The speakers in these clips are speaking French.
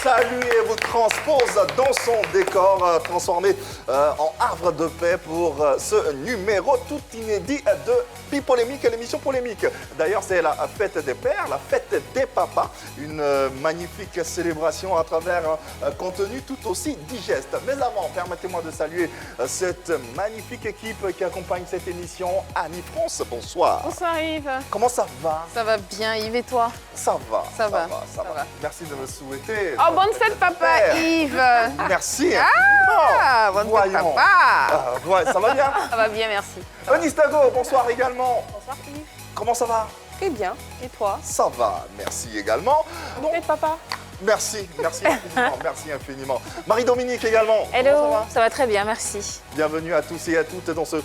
salue et vous transpose dans son décor transformé en havre de paix pour ce numéro tout inédit de Pipolémique, l'émission polémique. D'ailleurs, c'est la fête des pères, la fête des papas, une magnifique célébration à travers un contenu tout aussi digeste. Mais avant, permettez-moi de saluer cette magnifique équipe qui accompagne cette émission. Annie France, bonsoir. Bonsoir Yves. Comment ça va? Ça va bien Yves et toi? Ça va. Ça va. Merci de me souhaiter. Oh, bonne fête papa Yves. Merci. Ah, bonne fête papa. Ouais, ça va bien? Ça va bien, merci. Onistago, bonsoir également. Bonsoir Yves. Comment ça va? Très bien. Et toi? Ça va, merci également. Bonne fête papa. Merci infiniment, merci infiniment. Marie-Dominique également. Hello, ça va très bien, merci. Bienvenue à tous et à toutes dans ce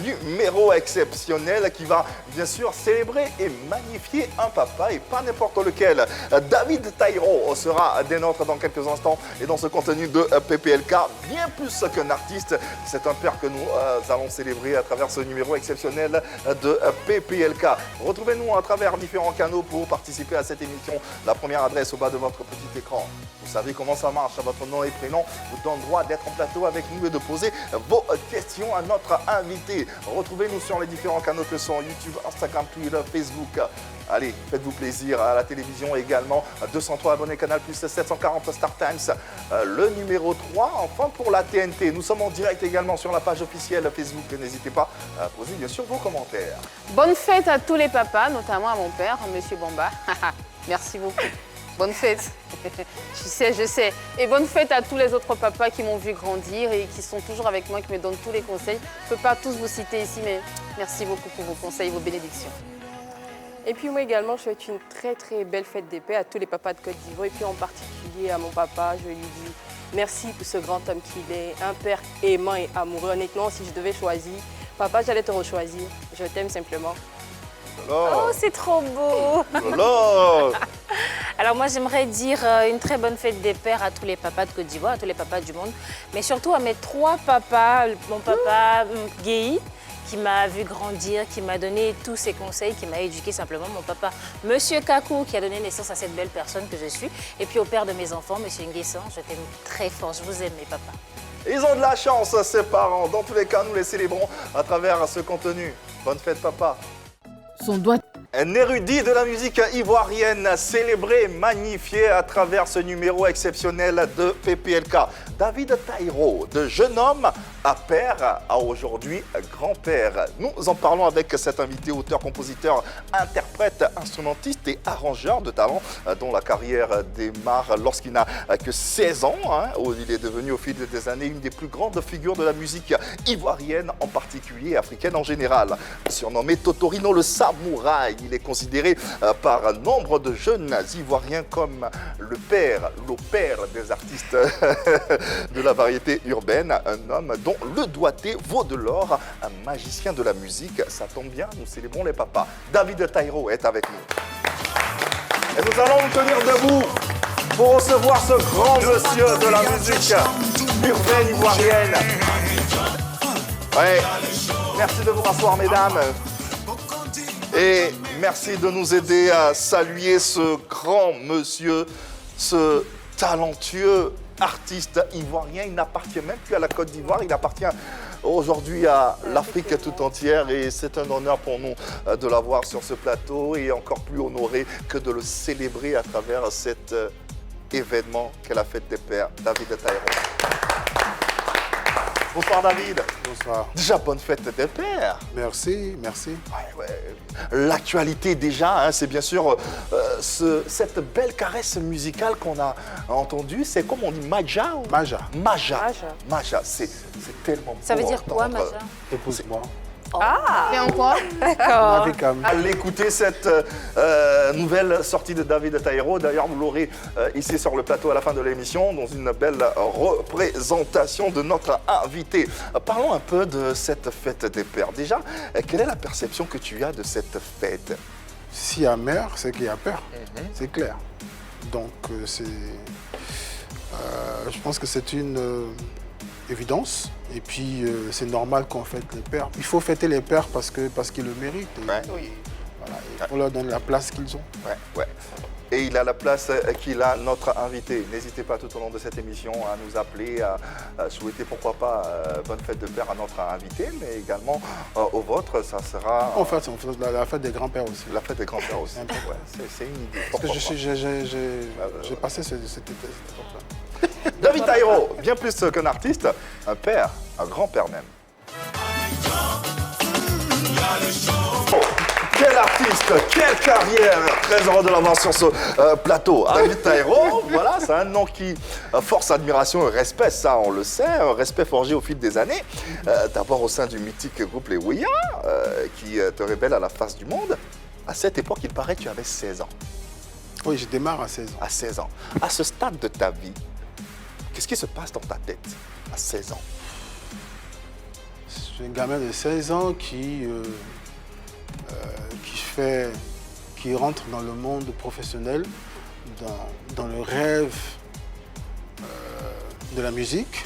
numéro exceptionnel qui va bien sûr célébrer et magnifier un papa et pas n'importe lequel. David Taïro sera des nôtres dans quelques instants et dans ce contenu de PPLK, bien plus qu'un artiste, c'est un père que nous allons célébrer à travers ce numéro exceptionnel de PPLK. Retrouvez-nous à travers différents canaux pour participer à cette émission. La première adresse au bas de votre petit écran. Vous savez comment ça marche, votre nom et prénom vous donne droit d'être en plateau avec nous et de poser vos questions à notre invité. Retrouvez-nous sur les différents canaux que sont YouTube, Instagram, Twitter, Facebook. Allez, faites-vous plaisir à la télévision également. 203 abonnés, Canal+, 740 Star Times, le numéro 3. Enfin, pour la TNT, nous sommes en direct également sur la page officielle Facebook. N'hésitez pas à poser bien sûr vos commentaires. Bonne fête à tous les papas, notamment à mon père, Monsieur Bamba. Merci beaucoup. Bonne fête. Je sais. Et bonne fête à tous les autres papas qui m'ont vu grandir et qui sont toujours avec moi, qui me donnent tous les conseils. Je ne peux pas tous vous citer ici, mais merci beaucoup pour vos conseils, vos bénédictions. Et puis moi également, je souhaite une très belle fête des pères à tous les papas de Côte d'Ivoire. Et puis en particulier à mon papa, je lui dis merci pour ce grand homme qu'il est, un père aimant et amoureux. Honnêtement, si je devais choisir, papa, j'allais te rechoisir. Je t'aime simplement. Oh, c'est trop beau. Alors moi, j'aimerais dire une très bonne fête des pères à tous les papas de Côte d'Ivoire, à tous les papas du monde, mais surtout à mes 3 papas, mon papa Guéhi, qui m'a vu grandir, qui m'a donné tous ses conseils, qui m'a éduqué simplement, mon papa Monsieur Kakou, qui a donné naissance à cette belle personne que je suis, et puis au père de mes enfants, Monsieur Nguessan, je t'aime très fort, je vous aime mes papas. Ils ont de la chance, ces parents. Dans tous les cas, nous les célébrons à travers ce contenu. Bonne fête, papa. Son doigt. Un érudit de la musique ivoirienne, célébré, magnifié à travers ce numéro exceptionnel de PPLK. David Taïro, de jeune homme à père, à aujourd'hui grand-père. Nous en parlons avec cet invité, auteur, compositeur, interprète, instrumentiste et arrangeur de talent, dont la carrière démarre lorsqu'il n'a que 16 ans, où il est devenu au fil des années une des plus grandes figures de la musique ivoirienne, en particulier et africaine en général. Surnommé Totorino le Samouraï, il est considéré par nombre de jeunes Ivoiriens comme le père des artistes de la variété urbaine, un homme dont le doigté vaut de l'or, un magicien de la musique. Ça tombe bien, nous célébrons les papas. David Taïro est avec nous. Et nous allons nous tenir debout pour recevoir ce grand monsieur de la musique urbaine ivoirienne. Ouais. Merci de vous rasseoir, mesdames. Et merci de nous aider à saluer ce grand monsieur, ce talentueux artiste ivoirien. Il n'appartient même plus à la Côte d'Ivoire, il appartient aujourd'hui à l'Afrique tout entière et c'est un honneur pour nous de l'avoir sur ce plateau et encore plus honoré que de le célébrer à travers cet événement qu'est la fête des pères, David Taïro. Bonsoir David. Bonsoir. Déjà, bonne fête des pères. Merci. Ouais. L'actualité déjà, c'est bien sûr cette belle caresse musicale qu'on a entendue. C'est comme on dit, Maja ou... Maja, c'est tellement beau. Ça veut dire quoi, Maja? Épouse-moi. Ah, et encore? D'accord. Allez écouter cette nouvelle sortie de David Taïro. D'ailleurs, vous l'aurez ici sur le plateau à la fin de l'émission, dans une belle représentation de notre invité. Parlons un peu de cette fête des pères. Déjà, quelle est la perception que tu as de cette fête? S'il y a mère, c'est qu'il y a père. C'est clair. Donc, je pense que c'est une évidence. Et puis, c'est normal qu'on fête les pères. Il faut fêter les pères parce qu'ils le méritent. Et, Ouais. voilà, il faut leur donner la place qu'ils ont. Ouais. et il a la place qu'il a, notre invité. N'hésitez pas tout au long de cette émission à nous appeler, à souhaiter pourquoi pas bonne fête de père à notre invité, mais également au vôtre, ça sera... En fait, on fait la fête des grands-pères aussi. La fête des grands-pères aussi, Un peu. ouais, c'est une idée. Parce que Pourquoi pas. j'ai passé cette époque-là. David Taïro, bien plus qu'un artiste, un père, un grand-père même. Quel artiste, quelle carrière! Très heureux de l'avoir sur ce plateau. David Taïro, voilà, c'est un nom qui force admiration et respect, ça on le sait, un respect forgé au fil des années. D'abord au sein du mythique groupe Les Ouïas, qui te révèle à la face du monde. À cette époque, il paraît que tu avais 16 ans. Oui, je démarre à 16 ans. À 16 ans. À ce stade de ta vie, qu'est-ce qui se passe dans ta tête à 16 ans? Je suis un gamin de 16 ans qui rentre dans le monde professionnel, dans le rêve de la musique,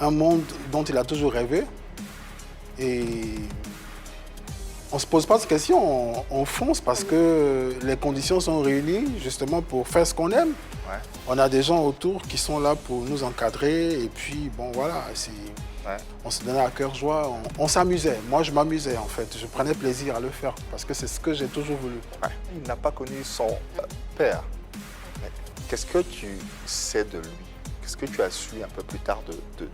un monde dont il a toujours rêvé. Et on ne se pose pas de questions, on fonce parce que les conditions sont réunies justement pour faire ce qu'on aime. Ouais. On a des gens autour qui sont là pour nous encadrer et puis bon voilà, Ouais. on se donnait à cœur joie, on s'amusait. Moi je m'amusais en fait, je prenais plaisir à le faire parce que c'est ce que j'ai toujours voulu. Ouais. Il n'a pas connu son père. Mais qu'est-ce que tu sais de lui? Qu'est-ce que tu as su un peu plus tard de lui?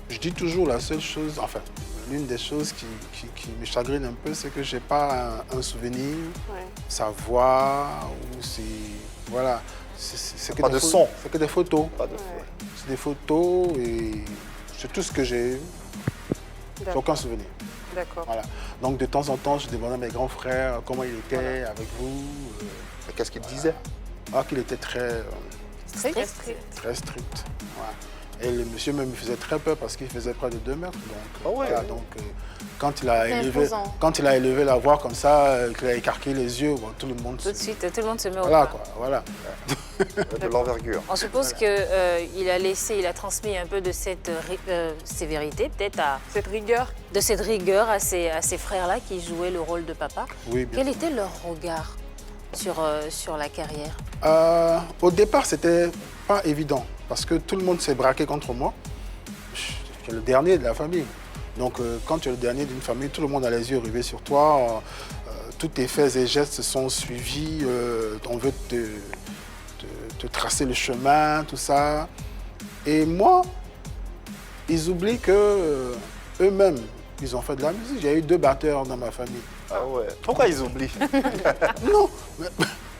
Je dis toujours la seule chose, enfin l'une des choses qui me chagrine un peu, c'est que j'ai pas un souvenir, Ouais. sa voix ou voilà, c'est que Pas de son. c'est que des photos. Pas de Ouais. C'est des photos et c'est tout ce que j'ai eu. J'ai D'accord. aucun souvenir. D'accord. Voilà. Donc de temps en temps, je demandais à mes grands frères comment il était avec vous. Mais qu'est-ce qu'il disait? Qu'il était très Strict. très strict. Ouais. Et le monsieur même me faisait très peur parce qu'il faisait près de 2 mètres. Donc, Ah ouais. voilà, donc quand il a C'est élevé la voix comme ça, qu'il a écarquillé les yeux, bon, tout le monde Tout de suite, tout le monde se met au Voilà pas. quoi, voilà. De l'envergure. On suppose qu'il a transmis un peu de cette sévérité, peut-être Cette rigueur, de cette rigueur à ses frères-là qui jouaient le rôle de papa. Oui, bien Quel sûr. était leur regard sur la carrière? Au départ, c'était pas évident parce que tout le monde s'est braqué contre moi. Je suis le dernier de la famille. Donc, quand tu es le dernier d'une famille, tout le monde a les yeux rivés sur toi. Tous tes faits et gestes sont suivis. On veut te tracer le chemin, tout ça. Et moi, ils oublient que eux-mêmes, ils ont fait de la musique. J'ai eu 2 batteurs dans ma famille. Ah ouais. Pourquoi ils oublient? Non, mais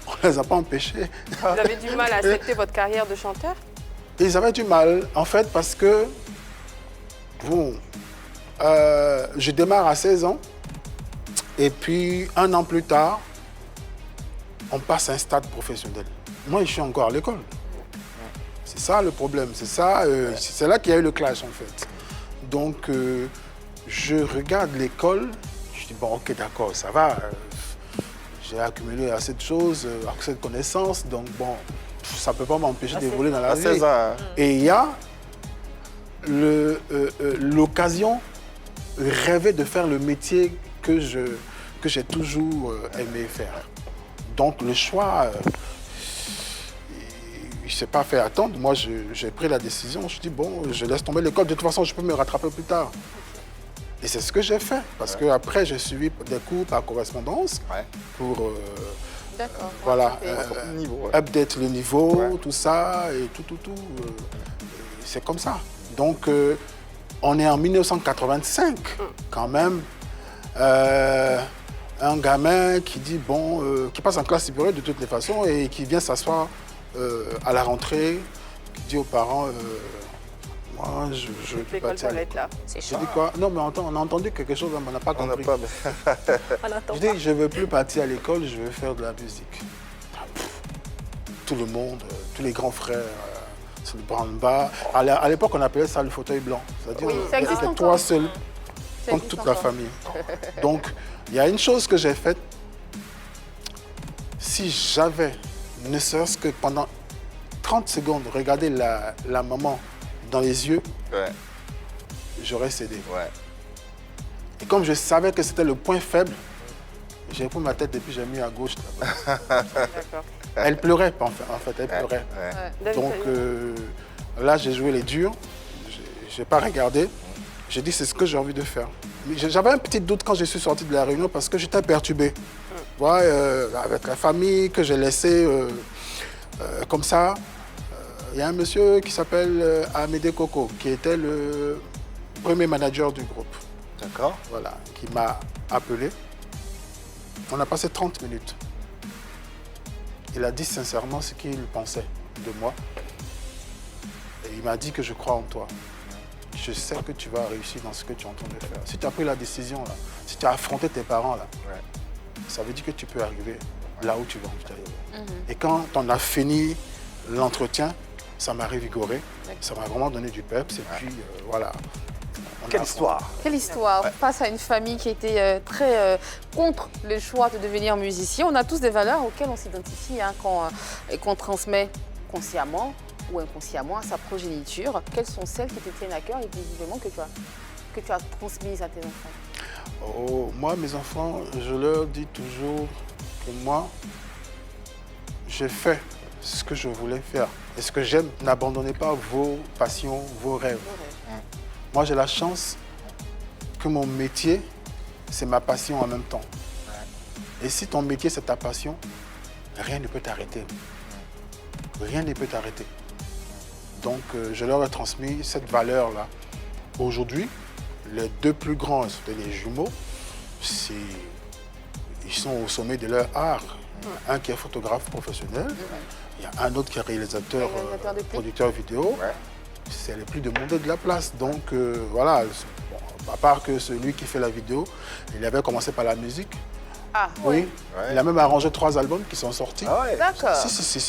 on les a pas empêchés. vous avez du mal à accepter votre carrière de chanteur? Ils avaient du mal, en fait, parce que, bon, je démarre à 16 ans, et puis 1 an plus tard, on passe à un stade professionnel. Moi, je suis encore à l'école. C'est ça le problème, c'est ça, c'est là qu'il y a eu le clash, en fait. Donc, je regarde l'école, je dis, bon, ok, d'accord, ça va, j'ai accumulé assez de choses, assez de connaissances, donc bon, ça ne peut pas m'empêcher d'évoluer dans la À vie. 16 ans. Hein. Et il y a l'occasion, rêver de faire le métier que j'ai toujours aimé faire. Donc le choix, il ne s'est pas fait attendre. Moi, j'ai pris la décision, je dis bon, je laisse tomber l'école, de toute façon, je peux me rattraper plus tard. Et c'est ce que j'ai fait, parce qu'après, j'ai suivi des cours par correspondance Ouais. pour D'accord. voilà, Niveau, ouais. update le niveau, Ouais. tout ça, et tout. C'est comme ça. Donc, on est en 1985, quand même. Un gamin qui dit, bon, qui passe en classe supérieure de toutes les façons et qui vient s'asseoir à la rentrée, qui dit aux parents, moi, je veux plus L'école partir à s'arrête l'école. là. C'est Je chaud. dis quoi? Non, mais on a entendu quelque chose, on n'a pas On n'a compris. pas... On n'entend Je pas. dis, je ne veux plus partir à l'école, je veux faire de la musique. Tout le monde, tous les grands frères, c'est le branle-bas. À l'époque, on appelait ça le fauteuil blanc. C'est-à-dire, Oui, ça existe c'était encore. toi seul Ça contre existe toute la encore. famille. Donc, il y a une chose que j'ai faite. Si j'avais, ne serait-ce que pendant 30 secondes, regardé la maman dans les yeux, Ouais, j'aurais cédé. ouais. Et comme je savais que c'était le point faible, J'ai pris ma tête et puis j'ai mis à gauche. D'accord. Elle pleurait, en fait, elle pleurait. David Donc Taïro. là, j'ai joué les durs. Je n'ai pas regardé. J'ai dit, c'est ce que j'ai envie de faire. Mais j'avais un petit doute quand je suis sorti de la réunion parce que j'étais perturbé. Ouais, avec la famille que j'ai laissée comme ça. Il y a un monsieur qui s'appelle Amédée Coco, qui était le premier manager du groupe. D'accord. Voilà, qui m'a appelé. On a passé 30 minutes. Il a dit sincèrement ce qu'il pensait de moi. Et il m'a dit que je crois en toi. Je sais que tu vas réussir dans ce que tu es en train de faire. Si tu as pris la décision, là, si tu as affronté tes parents, là, ça veut dire que tu peux arriver là où tu veux arriver. Et quand on a fini l'entretien, ça m'a révigoré. Ça m'a vraiment donné du peps. Et puis, voilà. Quelle histoire. Quelle histoire. Face à une famille qui était très contre le choix de devenir musicien. On a tous des valeurs auxquelles on s'identifie hein, et qu'on transmet consciemment ou inconsciemment à sa progéniture. Quelles sont celles qui te tiennent à cœur et visiblement que tu as transmises à tes enfants? Oh, moi, mes enfants, je leur dis toujours que moi, j'ai fait ce que je voulais faire. Et ce que j'aime, n'abandonnez pas vos passions, vos rêves. Moi, j'ai la chance que mon métier, c'est ma passion en même temps. Et si ton métier, c'est ta passion, rien ne peut t'arrêter. Rien ne peut t'arrêter. Donc, je leur ai transmis cette valeur-là. Aujourd'hui, les deux plus grands, c'est les jumeaux, ils sont au sommet de leur art. Un qui est photographe professionnel, il y a un autre qui est réalisateur, producteur vidéo. C'est le plus demandé de la place. Donc voilà, bon, à part que celui qui fait la vidéo, il avait commencé par la musique. Ah, oui. Il a même arrangé 3 albums qui sont sortis. Ah ouais. D'accord. Si. Si,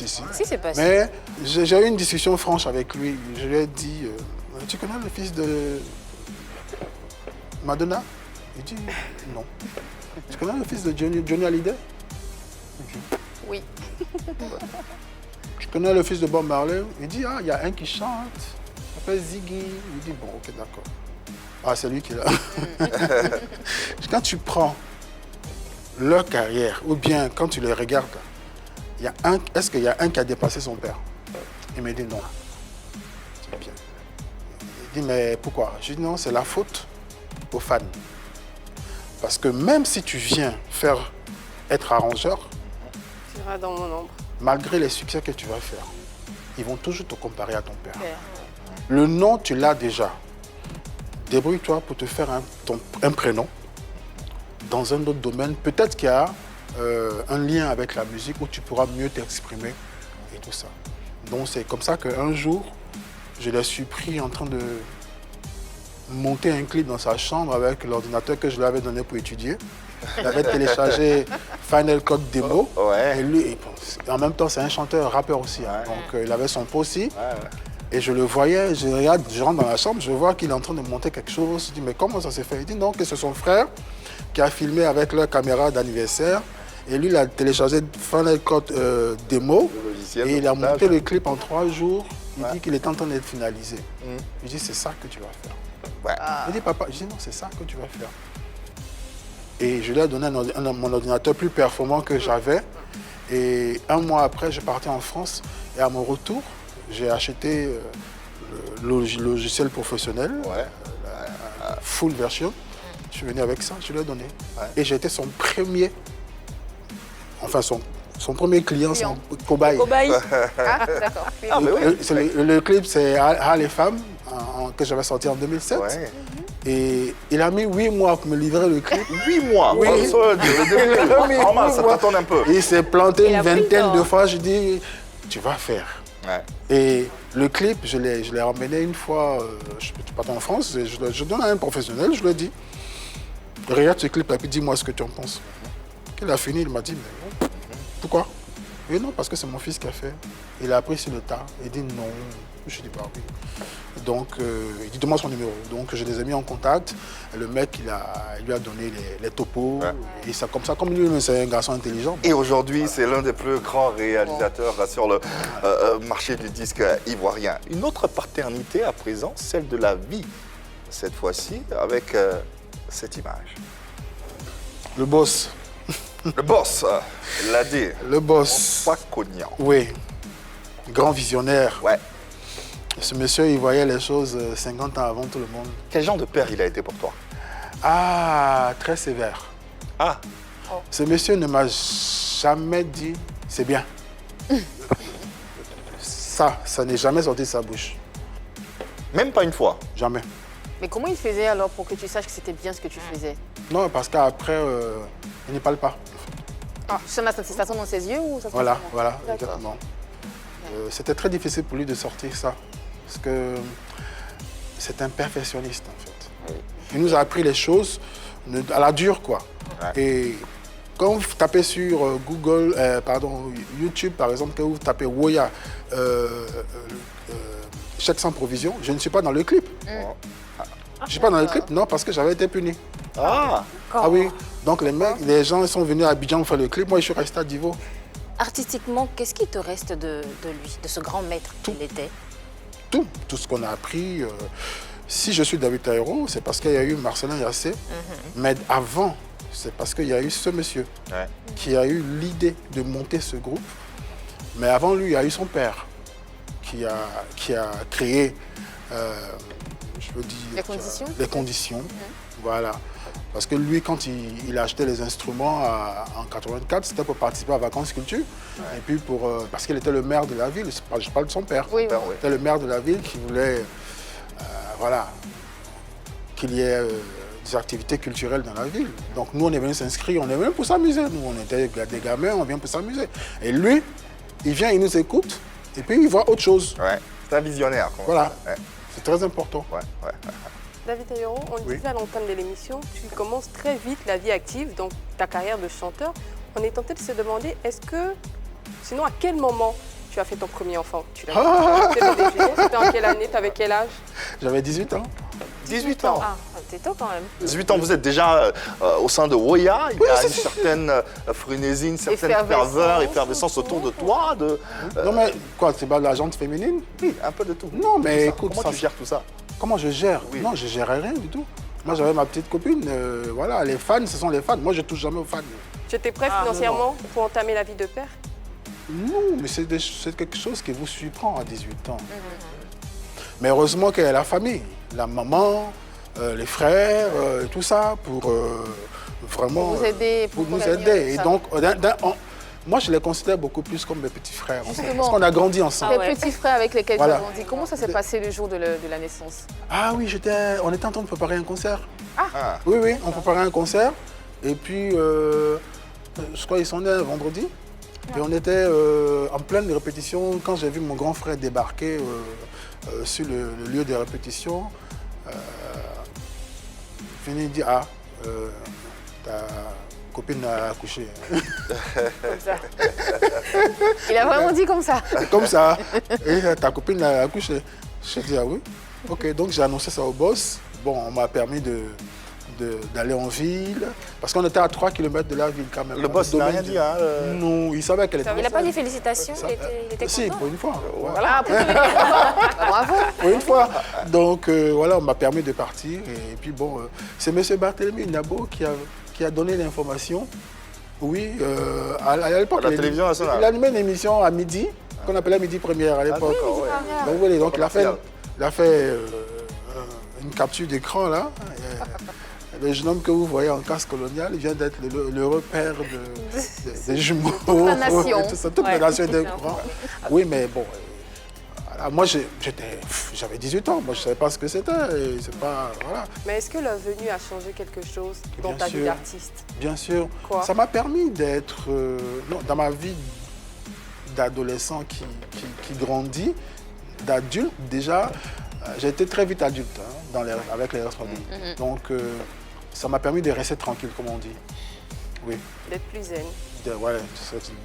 c'est passé. Mais j'ai eu une discussion franche avec lui. Je lui ai dit, tu connais le fils de Madonna? Il dit, non. Tu connais le fils de Johnny Hallyday? Oui. Je connais le fils de Bob Marley. Il dit, ah, il y a un qui chante. Il s'appelle Ziggy. Il dit, bon, ok, d'accord. Ah, c'est lui qui est là. Quand tu prends leur carrière, ou bien quand tu les regardes, est-ce qu'il y a un qui a dépassé son père? Il m'a dit non. C'est bien. Il dit, mais pourquoi? Je dis non, c'est la faute aux fans. Parce que même si tu viens être arrangeur, Tu seras dans mon ombre. malgré les succès que tu vas faire, ils vont toujours te comparer à ton père. Le nom, tu l'as déjà. Débrouille-toi pour te faire un prénom dans un autre domaine. Peut-être qu'il y a un lien avec la musique où tu pourras mieux t'exprimer et tout ça. Donc c'est comme ça qu'un jour, je l'ai surpris en train de monter un clip dans sa chambre avec l'ordinateur que je lui avais donné pour étudier. Il avait téléchargé Final Cut Demo. Ouais. Et lui, en même temps, c'est un chanteur, rappeur aussi. Hein. Donc il avait son pot aussi. Et je le voyais, je rentre dans la chambre, je vois qu'il est en train de monter quelque chose. Je dis, mais comment ça s'est fait? Il dit non, que c'est son frère qui a filmé avec leur caméra d'anniversaire. Et lui, il a téléchargé Final Cut Demo. Et il a monté le clip en 3 jours. Il dit qu'il est en train d'être finalisé. Je dis, c'est ça que tu vas faire. Il dit, papa, je dis, non, c'est ça que tu vas faire. Et je lui ai donné mon ordinateur plus performant que j'avais. Et 1 mois après, je partais en France. Et à mon retour, j'ai acheté le logiciel professionnel, la full version. Je suis venu avec ça, je lui ai donné. Et j'étais son premier, enfin son premier client, son cobaye. Ah, d'accord. Le clip, c'est Ah les femmes, que j'avais sorti en 2007. Et il a mis 8 mois pour me livrer le clip. 8 mois. Oui. Ça t'attend un peu. Il s'est planté une vingtaine de fois. Je dis, tu vas faire. Et le clip, je l'ai emmené une fois, je partais en France, je donne à un professionnel, je lui ai dit, regarde ce clip et puis dis-moi ce que tu en penses. Quand il a fini, il m'a dit, mais pourquoi? Et non, parce que c'est mon fils qui a fait. Il a appris sur le tas. Il dit non. Je dis, bah oui. Donc, il dit, donne-moi son numéro. Donc, je les ai mis en contact. Et le mec, il lui a donné les topos. Et ça, comme lui, c'est un garçon intelligent. Et aujourd'hui, c'est l'un des plus grands réalisateurs sur le marché du disque ivoirien. Une autre paternité à présent, celle de la vie. Cette fois-ci, avec cette image. Le boss. Le boss, il l'a dit. Le boss. Pas cognant. Oui. Grand visionnaire. Ouais. Ce monsieur, il voyait les choses 50 ans avant tout le monde. Quel genre de père il a été pour toi? Ah, très sévère. Ah, Ce monsieur ne m'a jamais dit « c'est bien ». Ça n'est jamais sorti de sa bouche. même pas une fois. Jamais. Mais comment il faisait alors pour que tu saches que c'était bien ce que tu faisais? Non, parce qu'après, il ne parle pas. Ça m'a satisfaction dans ses yeux ou ça se passe Voilà, comment? voilà, D'accord. exactement. C'était très difficile pour lui de sortir ça. Parce que c'est un perfectionniste, en fait. Il nous a appris les choses à la dure, quoi. Ouais. Et quand vous tapez sur YouTube, par exemple, quand vous tapez Woya, chèque sans provision, je ne suis pas dans le clip. Je ne suis pas dans le clip, non, parce que j'avais été puni. Ah, Ah oui, donc les gens ils sont venus à Abidjan faire le clip, moi je suis resté à Divo. Artistiquement, qu'est-ce qui te reste de lui, de ce grand maître qu'il était? Tout ce qu'on a appris. Si je suis David Taïro, c'est parce qu'il y a eu Marcelin Yassé, mais avant, c'est parce qu'il y a eu ce monsieur ouais. qui a eu l'idée de monter ce groupe. Mais avant lui, il y a eu son père qui a créé, je veux dire, Les conditions. les conditions. Voilà. Parce que lui, quand il a acheté les instruments en 84, c'était pour participer à Vacances Culture. Et puis parce qu'il était le maire de la ville, je parle de son père. Oui, oui. C'était le maire de la ville qui voulait voilà, qu'il y ait des activités culturelles dans la ville. Donc nous, on est venus s'inscrire, on est venus pour s'amuser. Nous, on était des gamins, on vient pour s'amuser. Et lui, il vient, il nous écoute, et puis il voit autre chose. Ouais. C'est un visionnaire. quoi. Voilà. Ouais. C'est très important. Ouais. David Taïro, on le Oui. disait à l'entame de l'émission, tu commences très vite la vie active, donc ta carrière de chanteur. On est tenté de se demander, sinon à quel moment tu as fait ton premier enfant? Tu l'as fait, c'était en quelle année? Tu avais quel âge? J'avais 18 ans. 18 ans. Ah, t'es tôt quand même. 18 ans, vous êtes déjà au sein de Woya. Il y a c'est une ça. certaine frénésie, une certaine Effervescence. ferveur, effervescence autour de toi. Non mais quoi, c'est pas de la jante féminine? Oui, un peu de tout. Non mais Ça, écoute, comment ça, tu gères tout ça? comment je gère? Oui. Non, je gérais rien du tout. Moi j'avais ma petite copine, voilà, les fans, ce sont les fans. Moi je touche jamais aux fans. Tu étais prêt financièrement pour entamer la vie de père? Non, mais c'est quelque chose qui vous surprend à 18 ans. Mais heureusement qu'il y a la famille, la maman, les frères, et tout ça, pour vraiment... Pour vous aider, Pour pour nous l'avenir, aider. tout Et ça. donc, moi, je les considère beaucoup plus comme mes petits frères. en fait, Justement. parce qu'on a grandi ensemble. Les ouais. petits frères avec lesquels Voilà. tu as grandi, comment ça s'est passé le jour de la naissance? Ah oui, on était en train de préparer un concert. Ah. Oui, on préparait un concert. Et puis, je crois qu'ils sont nés un vendredi. Et on était en pleine répétition. Quand j'ai vu mon grand frère débarquer sur le lieu de répétition, il dit, ta copine a accouché. Comme ça. Il a vraiment dit comme ça. Comme ça. Et ta copine a accouché. Je dis, ah oui. Ok, donc j'ai annoncé ça au boss. Bon, on m'a permis d'aller en ville, parce qu'on était à 3 km de la ville quand même. Le boss n'a rien dit, hein? Non, il savait qu'elle était Il n'a pas dit félicitations, Ça- il était Si, content. pour une fois. ouais. Voilà, pour tous les enfants. Bah, bravo. Pour une fois. Donc voilà, on m'a permis de partir. Et puis bon, c'est M. Barthélemy Nabo qui a donné l'information. Oui, à l'époque. La télévision nationale. Il animait une émission à midi, qu'on appelait Midi Première à l'époque. d'accord, ouais. Donc voilà, donc Commercial. il a fait une capture d'écran là. Le jeune homme que vous voyez en casque colonial, il vient d'être le repère des jumeaux. la nation. Et tout ça, toute la Ouais, nation était au c'est courant. Oui, mais bon, voilà, moi j'avais 18 ans, moi je ne savais pas ce que c'était. Et c'est pas, voilà. Mais est-ce que la venue a changé quelque chose dans Bien ta vie sûr. d'artiste? Bien sûr, Quoi? ça m'a permis d'être, dans ma vie d'adolescent qui grandit, d'adulte déjà, j'ai été très vite adulte hein, avec les responsabilités. Donc ça m'a permis de rester tranquille, comme on dit. Oui, D'être plus zen. ouais,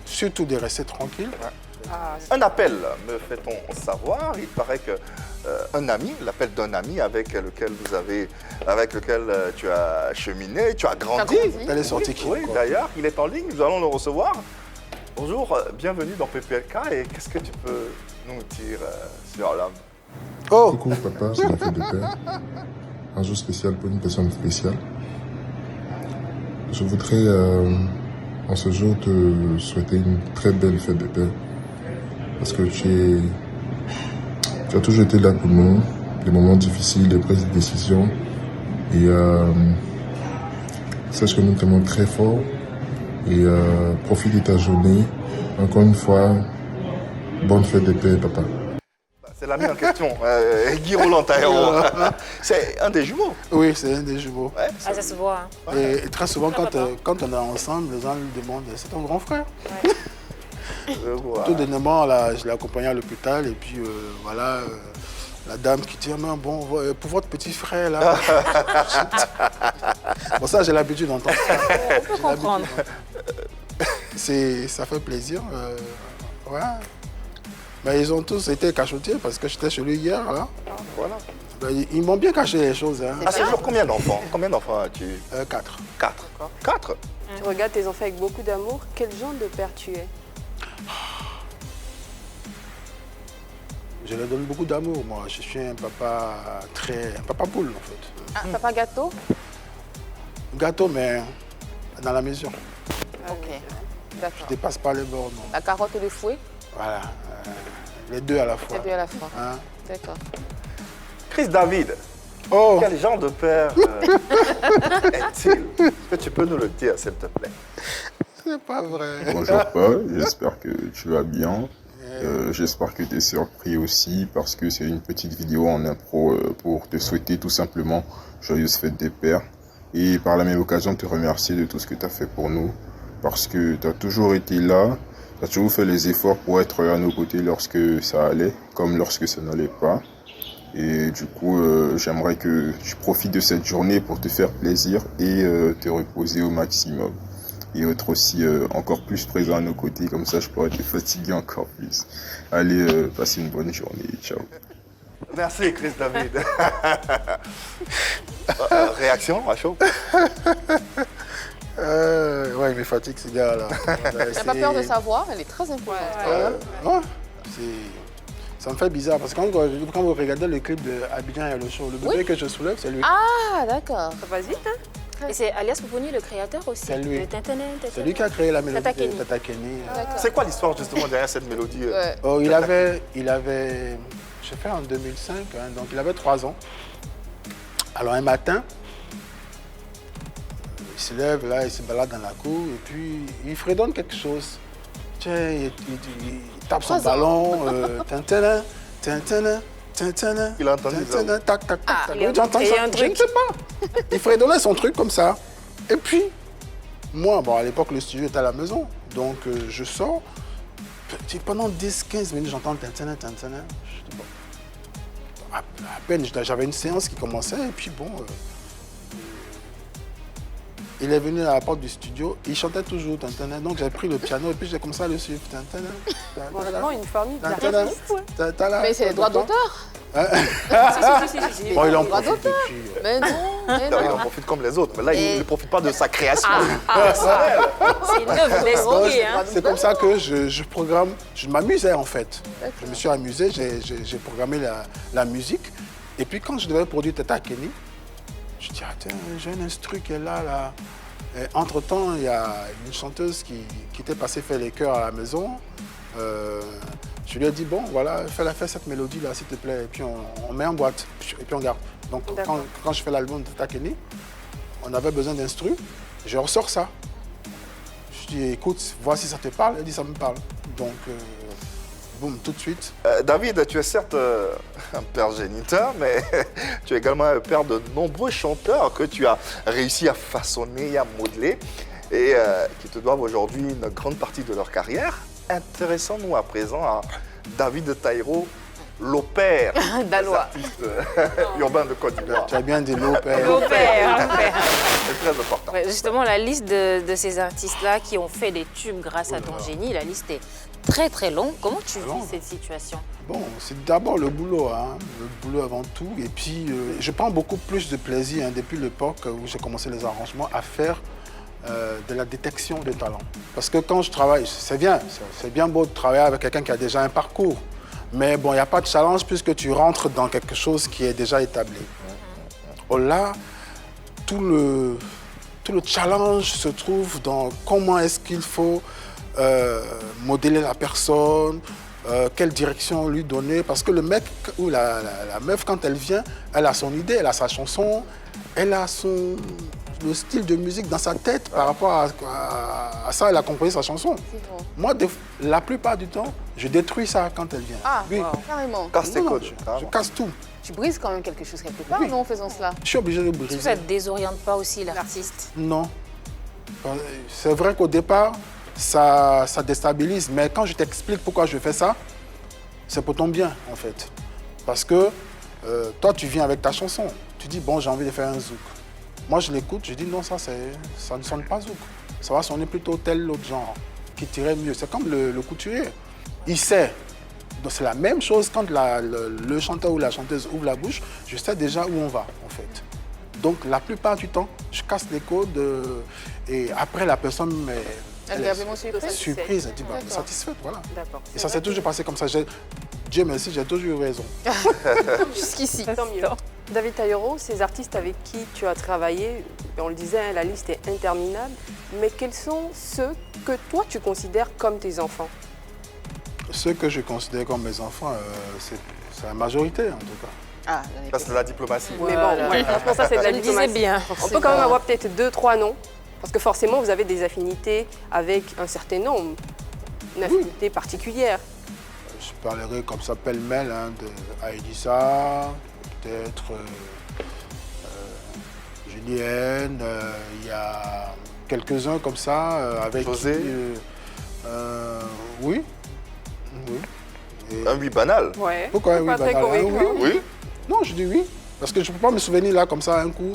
surtout de rester tranquille. Ah, Un appel, me fait-on savoir. Il paraît que un ami, l'appel d'un ami avec lequel tu as cheminé, tu as grandi. Elle est sortie qui Oui, quoi. d'ailleurs, il est en ligne, nous allons le recevoir. Bonjour, bienvenue dans PPLK et qu'est-ce que tu peux nous dire sur l'homme? Oh, Coucou papa, c'est la fête de père. Un jour spécial pour une personne spéciale. Je voudrais en ce jour, te souhaiter une très belle fête des pères. Parce que tu as toujours été là pour nous, les moments difficiles, les prises de décision. Et sache que nous t'aimons très fort. Et profite de ta journée. Encore une fois, bonne fête des pères, papa. C'est l'ami en question, Guy Roland Taïro. C'est un des jumeaux. Oui, c'est un des jumeaux. Ouais, Ah, ça se voit. Hein. Et très souvent, quand on est ensemble, les gens lui demandent « c'est ton grand frère ?» voilà. Tout dernièrement, là, je l'ai accompagné à l'hôpital et puis voilà, la dame qui dit « mais bon, pour votre petit frère là… » Bon, ça, j'ai l'habitude d'entendre ça. On peut comprendre. Ça fait plaisir. Voilà. Mais ils ont tous été cachotiers parce que j'étais chez lui hier. Là. Voilà. Ben, ils m'ont bien caché les choses. Hein. À ce jour, combien d'enfants? Combien d'enfants as-tu? 4. 4. 4? Tu regardes tes enfants avec beaucoup d'amour. Quel genre de père tu es? Je leur donne beaucoup d'amour, moi. Je suis un papa un papa poule, en fait. Ah, papa gâteau? Gâteau, mais dans la mesure. Ok, Je d'accord. dépasse pas les bornes. Non. La carotte et le fouet? Voilà. Les deux à la fois. C'est bien à la fois. Hein? D'accord. Chris David, Oh, quel genre de père est-il? Est-ce que tu peux nous le dire, s'il te plaît? c'est pas vrai. Bonjour Paul, j'espère que tu vas bien. J'espère que tu es surpris aussi parce que c'est une petite vidéo en impro pour te souhaiter tout simplement joyeuse fête des pères et par la même occasion te remercier de tout ce que tu as fait pour nous parce que tu as toujours été là, tu as toujours fait les efforts pour être à nos côtés lorsque ça allait comme lorsque ça n'allait pas. Et du coup, j'aimerais que tu profites de cette journée pour te faire plaisir et te reposer au maximum. Et être aussi encore plus présent à nos côtés, comme ça je pourrais te fatiguer encore plus. Allez, passez une bonne journée, ciao. Merci, Chris David. Réaction à chaud? Ouais, il me fatigue ce gars-là. T'as pas peur de sa voix? Elle est très imposante. Ouais, ça me fait bizarre parce que quand vous regardez le clip de Abidjan et le show, le bébé que je soulève, c'est lui. Ah, d'accord. Ça passe vite, hein? Et c'est Alias Poupouni, le créateur aussi. C'est lui. De Tintanin, C'est lui qui a créé la mélodie Tata Kenny. de Tata Kenny. C'est quoi l'histoire justement derrière cette mélodie? Ouais. Oh, il avait, j'ai fait en 2005, hein, donc il avait 3 ans. Alors un matin, il se lève là, il se balade dans la cour et puis il fredonne quelque chose. Tiens, il tape son 3 ans. ballon, tintanin, tintanin, tintanin, Il a entendu ça. tintanin, tac, tac, tac, tac. il a Oui, j'entends créé ça. un Je truc. ne sais pas. Il fredonnait son truc comme ça. Et puis, moi, bon, à l'époque, le studio était à la maison. Donc, je sors. Pendant 10-15 minutes, j'entends tintanin, tintanin. Je dis, bon. À peine, j'avais une séance qui commençait. Et puis, bon, il est venu à la porte du studio. Il chantait toujours tintanin. Donc, j'ai pris le piano et puis j'ai commencé à le suivre. Tintanin, Vraiment une famille tintanin, d'artistes. tintanin. Mais c'est les droits d'auteur. Si. Bon, il en Droits profite. d'auteur. Et puis, Mais non, mais Non, il en non. profite comme les autres, mais là, Et- il ne profite pas de sa création. C'est une œuvre d'esprit. Hein. c'est comme ça que je programme. Je m'amusais en fait. Je me suis amusé, j'ai programmé la musique. Et puis quand je devais produire Tata Kenny, je dis, ah, tiens, j'ai un instru qui est là. Et entre-temps, il y a une chanteuse qui était passée faire les chœurs à la maison. Je lui ai dit, bon, voilà, fais cette mélodie-là, s'il te plaît. Et puis on met en boîte, et puis on garde. Donc quand je fais l'album de Tata Kenny, on avait besoin d'instru. Je ressors ça. Je dis, écoute, vois si ça te parle. Elle dit, ça me parle. Donc, boum, tout de suite. David, tu es certes un père géniteur, mais tu es également un père de nombreux chanteurs que tu as réussi à façonner et à modeler et qui te doivent aujourd'hui une grande partie de leur carrière. Intéressons-nous à présent à David Taïro, l'opère des Dalois. artistes urbains de Côte d'Ivoire. Tu as bien dit l'eau, père. Au père. C'est très important. Ouais, justement, la liste de ces artistes-là qui ont fait des tubes grâce à ton génie, la liste est très très longue. Comment tu vis cette situation? Bon, c'est d'abord le boulot, hein. Le boulot avant tout. Et puis, je prends beaucoup plus de plaisir hein, depuis l'époque où j'ai commencé les arrangements à faire de la détection de talent. Parce que quand je travaille, c'est bien beau de travailler avec quelqu'un qui a déjà un parcours. Mais bon, il n'y a pas de challenge puisque tu rentres dans quelque chose qui est déjà établi. Oh là, tout tout le challenge se trouve dans comment est-ce qu'il faut modeler la personne, quelle direction lui donner. Parce que le mec ou la meuf, quand elle vient, elle a son idée, elle a sa chanson, elle a le style de musique dans sa tête par rapport à ça, elle a composé sa chanson. Moi, la plupart du temps, je détruis ça quand elle vient. Ah, Oui. carrément. Casse tes Non, codes. je casse tout. Tu brises quand même quelque chose quelque part, Oui. non, en faisant cela? Je suis obligé de Est-ce que briser. ça ne désoriente pas aussi l'artiste? Non. C'est vrai qu'au départ, ça déstabilise, mais quand je t'explique pourquoi je fais ça, c'est pour ton bien, en fait. Parce que toi, tu viens avec ta chanson. Tu dis, bon, j'ai envie de faire un zouk. Moi, je l'écoute, je dis, non, ça ne sonne pas zouk. Ça va sonner plutôt tel autre genre, qui tirait mieux. C'est comme le couturier. Il sait. Donc, c'est la même chose quand le chanteur ou la chanteuse ouvre la bouche, je sais déjà où on va, en fait. Donc, la plupart du temps, je casse les codes et après, la personne elle est Agréablement surprise. surprise, elle dit, bah, D'accord. satisfaite, voilà. D'accord. Et ça s'est toujours passé comme ça. Dieu merci, j'ai toujours eu raison. Jusqu'ici. Tant mieux. David Taïro, ces artistes avec qui tu as travaillé, on le disait, hein, la liste est interminable, mais quels sont ceux que toi tu considères comme tes enfants? Ceux que je considère comme mes enfants, c'est la majorité, en tout cas. Ah, Ça, c'est de la diplomatie. Mais bon, ouais, franchement, ça c'est de la Je le disais diplomatie. bien. On peut quand même avoir peut-être 2-3 noms, parce que forcément vous avez des affinités avec un certain nombre, une affinité particulière. Je parlerai comme ça pêle-mêle hein, de Aïdissa, peut-être Julienne, il y a quelques-uns comme ça avec José. qui, oui. Et- Un oui banal. Ouais. Pourquoi Pas oui, très banal, hein, convaincant. oui. Oui. Non, je dis oui. Parce que je ne peux pas me souvenir là comme ça un coup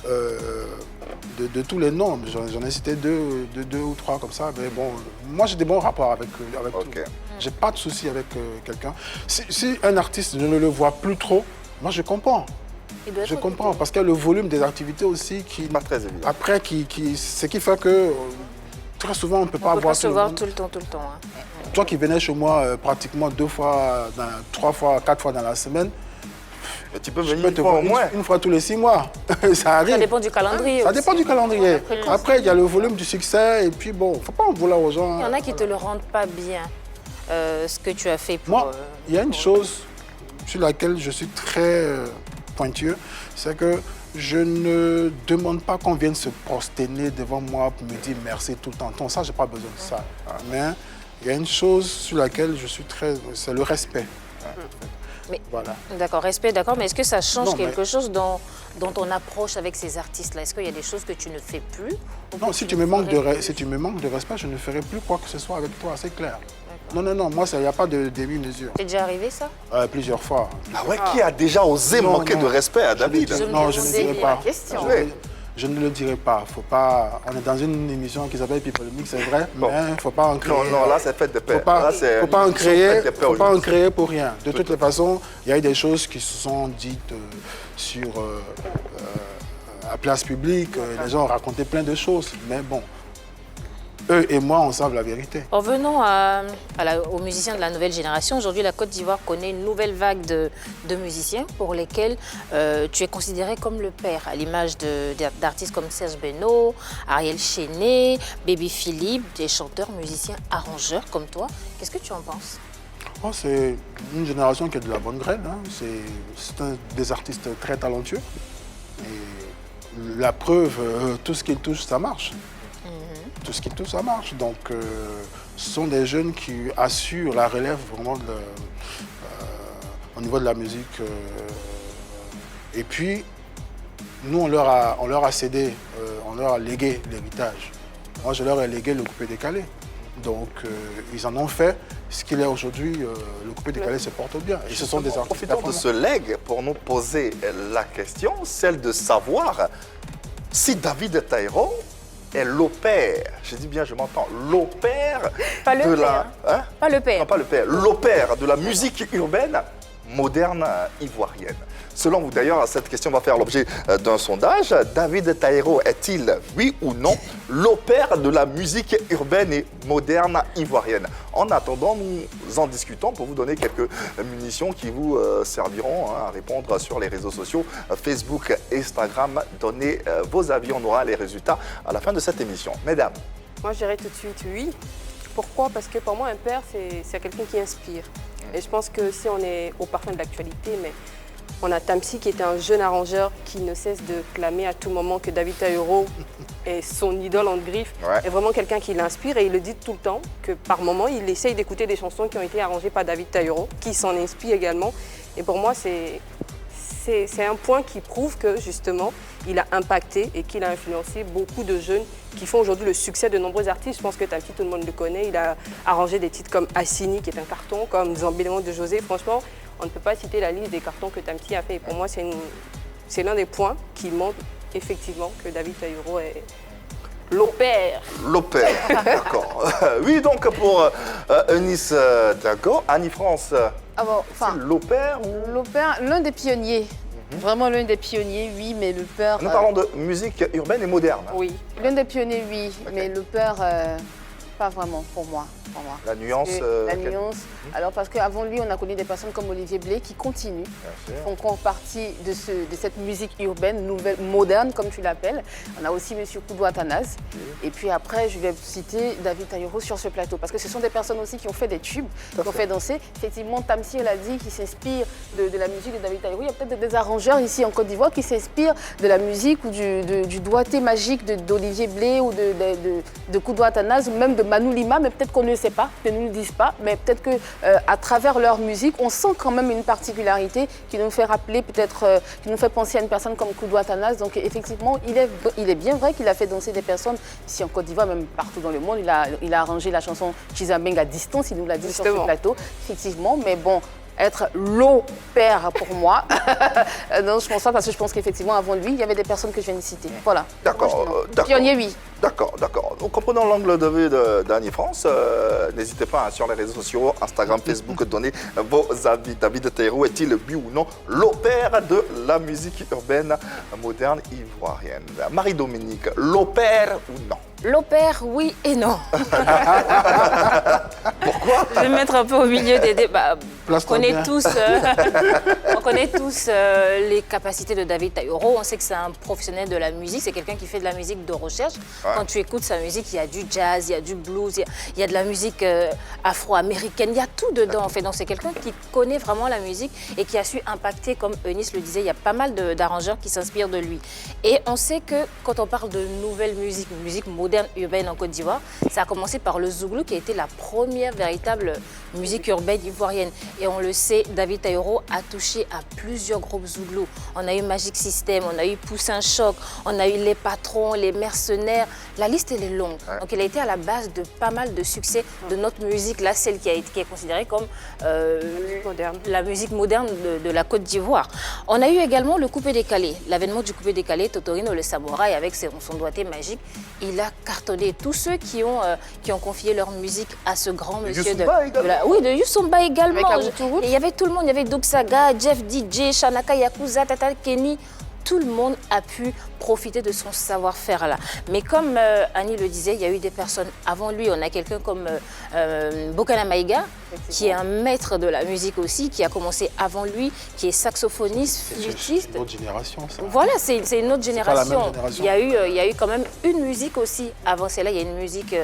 de tous les noms. J'en ai cité deux ou trois comme ça. Mais bon, moi j'ai des bons rapports avec Ok. tout. J'ai pas de souci avec quelqu'un. Si un artiste, je ne le vois plus trop, moi je comprends. Il doit être Je comprends. Parce que le volume des activités aussi qui. Pas très évident. Après, ce qui fait que très souvent on ne peut pas On peut pas avoir se tout le voir monde. tout le temps, hein. Toi qui venais chez moi pratiquement 2 fois, 3 fois, 4 fois dans la semaine, Mais tu peux je venir peux une te fois voir au moins. une fois tous les 6 mois. Ça arrive. Ça dépend du calendrier Ça aussi. dépend du calendrier. Après, il y a le volume du succès et puis bon, faut pas en vouloir aux gens. Il y en a qui te le rendent pas bien, ce que tu as fait pour... Moi, il y a une chose sur laquelle je suis très pointueux, c'est que je ne demande pas qu'on vienne se prosterner devant moi pour me dire merci tout le temps. Non, ça, j'ai pas besoin de ça. Mais il y a une chose sur laquelle je suis très... c'est le respect. Mais- Voilà. D'accord, respect, d'accord, mais est-ce que ça change Non, mais- quelque chose dans ton approche avec ces artistes-là? Est-ce qu'il y a des choses que tu ne fais plus ou Non, que si ne tu me manques ferais plus? si tu me manques de respect, je ne ferai plus quoi que ce soit avec toi, c'est clair. Non, moi, il n'y a pas de demi-mesure. C'est déjà arrivé ça? Plusieurs fois. Ah ouais, qui a déjà osé Non, manquer non. de respect à David? Je me Non, je ne demandais dirai la pas. question. Je ne le dirai pas. Faut pas. On est dans une émission qui s'appelle People Mix, c'est vrai, Bon. mais il ne faut pas en créer. Non, là, c'est fête de paix. Faut pas, Là, c'est faut pas en une créer. fête de paix Faut pas en aujourd'hui. créer pour rien. De toutes les façons, il y a eu des choses qui se sont dites sur la place publique. Les gens ont raconté plein de choses, mais bon, eux et moi, on savent la vérité. Revenons aux musiciens de la nouvelle génération. Aujourd'hui, la Côte d'Ivoire connaît une nouvelle vague de musiciens pour lesquels tu es considéré comme le père, à l'image d'artistes comme Serge Beno, Ariel Chenet, Baby Philippe, des chanteurs, musiciens, arrangeurs comme toi. Qu'est-ce que tu en penses? Oh, c'est une génération qui a de la bonne graine. Hein. C'est des artistes très talentueux. Et la preuve, tout ce qu'ils touchent, ça marche. Tout ce qu'ils touchent, ça marche. Donc, ce sont des jeunes qui assurent la relève vraiment au niveau de la musique. Et puis, nous, on leur a cédé, on leur a légué l'héritage. Moi, je leur ai légué le coupé décalé. Donc, ils en ont fait ce qu'il est aujourd'hui. Le coupé décalé se porte bien. Et ce sont des artistes. Profitons de ce legs pour nous poser la question, celle de savoir si David Taïro est l'opère, je dis bien, je m'entends, l'opère Pas le de père. la... Hein? Pas le père. Non, pas le père, l'opère de la musique urbaine moderne ivoirienne. Selon vous, d'ailleurs, cette question va faire l'objet d'un sondage. David Taïro est-il, oui ou non, l'opère de la musique urbaine et moderne ivoirienne? En attendant, nous en discutons pour vous donner quelques munitions qui vous serviront à répondre sur les réseaux sociaux, Facebook, Instagram. Donnez vos avis, on aura les résultats à la fin de cette émission. Mesdames. Moi, je dirais tout de suite oui. Pourquoi? Parce que pour moi, un père, c'est quelqu'un qui inspire. Et je pense que si on est au parfum de l'actualité, mais on a Tamsi qui était un jeune arrangeur qui ne cesse de clamer à tout moment que David Taïro est son idole en griffes, est vraiment quelqu'un qui l'inspire et il le dit tout le temps que par moment il essaye d'écouter des chansons qui ont été arrangées par David Taïro, qui s'en inspire également. Et pour moi c'est un point qui prouve que justement il a impacté et qu'il a influencé beaucoup de jeunes qui font aujourd'hui le succès de nombreux artistes. Je pense que Tamsi, tout le monde le connaît, il a arrangé des titres comme Assini qui est un carton, comme Zambéléon de José. Franchement, on ne peut pas citer la liste des cartons que Tamsi a fait. Et pour moi, c'est l'un des points qui montre effectivement que David Taïro est l'opère. L'opère, d'accord. Oui, donc pour Eunice Dago, Annie France, c'est l'opère ou... L'opère, l'un des pionniers. Vraiment l'un des pionniers, oui, mais le père... Nous parlons de musique urbaine et moderne. Oui, l'un des pionniers, oui, mais le père, pas vraiment pour moi. La nuance La nuance. Alors parce qu'avant lui, on a connu des personnes comme Olivier Blé qui continuent, qui font encore partie de cette musique urbaine, nouvelle, moderne, comme tu l'appelles. On a aussi M. Koudou Athanase. Et puis après, je vais citer David Taïro sur ce plateau, parce que ce sont des personnes aussi qui ont fait des tubes, qui ont fait danser. Effectivement, Tamsi, elle a dit, qui s'inspire de la musique de David Taïro. Il y a peut-être des arrangeurs ici en Côte d'Ivoire qui s'inspirent de la musique ou du doigté magique d'Olivier Blé ou de Koudou Athanase, ou même de Manu Lima, mais peut-être qu'on ne sait pas, ne nous le disent pas, mais peut-être que à travers leur musique, on sent quand même une particularité qui nous fait rappeler peut-être, qui nous fait penser à une personne comme Koudou Athanase. Donc effectivement, il est bien vrai qu'il a fait danser des personnes ici en Côte d'Ivoire, même partout dans le monde. Il a arrangé la chanson Chizambeng à distance, il nous l'a dit sur ce plateau, effectivement, mais bon. Être l'opère pour moi. Non, je pense pas parce que je pense qu'effectivement, avant lui, il y avait des personnes que je viens de citer. Voilà. D'accord. Pionnier, oui. D'accord. Donc, comprenons l'angle de vue d'Annie France. N'hésitez pas sur les réseaux sociaux, Instagram, Facebook, donner vos avis. David Taïro est-il, oui ou non, l'opère de la musique urbaine moderne ivoirienne? Marie-Dominique, l'opère ou non? L'opère, oui et non. Pourquoi? Je vais me mettre un peu au milieu des débats. On connaît tous les capacités de David Taïro. On sait que c'est un professionnel de la musique. C'est quelqu'un qui fait de la musique de recherche. Ouais. Quand tu écoutes sa musique, il y a du jazz, il y a du blues, il y a de la musique afro-américaine. Il y a tout dedans, en fait. Donc, c'est quelqu'un qui connaît vraiment la musique et qui a su impacter, comme Eunice le disait, il y a pas mal d'arrangeurs qui s'inspirent de lui. Et on sait que quand on parle de nouvelle musique moderne, urbaine en Côte d'Ivoire, ça a commencé par le Zouglou qui a été la première véritable musique urbaine ivoirienne. Et on le sait, David Taïro a touché à plusieurs groupes Zouglou. On a eu Magic System, on a eu Poussin Choc, on a eu Les Patrons, Les Mercenaires. La liste, elle est longue. Ouais. Donc, elle a été à la base de pas mal de succès de notre musique, là, celle qui est considérée comme la musique moderne de la Côte d'Ivoire. On a eu également le coupé décalé. L'avènement du coupé décalé, Totorino le Samouraï, avec son doigté magique, il a cartonné. Tous ceux qui ont confié leur musique à ce grand monsieur de Youssomba également. Il y avait tout le monde, il y avait Doug Saga, Jeff DJ, Shanaka Yakuza, Tata Kenny. Tout le monde a pu profiter de son savoir-faire là. Mais comme Annie le disait, il y a eu des personnes avant lui. On a quelqu'un comme Bokana Maïga, qui est un maître de la musique aussi, qui a commencé avant lui, qui est saxophoniste, flûtiste. C'est une autre génération, ça. Voilà, c'est une autre génération. Pas la même génération. Il y a eu quand même une musique aussi avant celle-là. Il y a une musique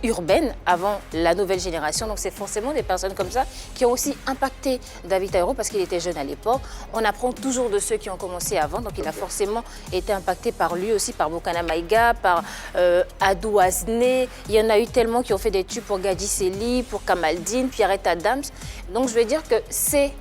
urbaine avant la nouvelle génération. Donc c'est forcément des personnes comme ça qui ont aussi impacté David Taïro parce qu'il était jeune à l'époque. On apprend toujours de ceux qui ont commencé avant. Donc il a forcément été impacté par lui aussi, par Bokana Maïga, par Adou Azné. Il y en a eu tellement qui ont fait des tubes pour Gadji Seli, pour Kamaldine, Pierrette Adams. Donc je veux dire que c'est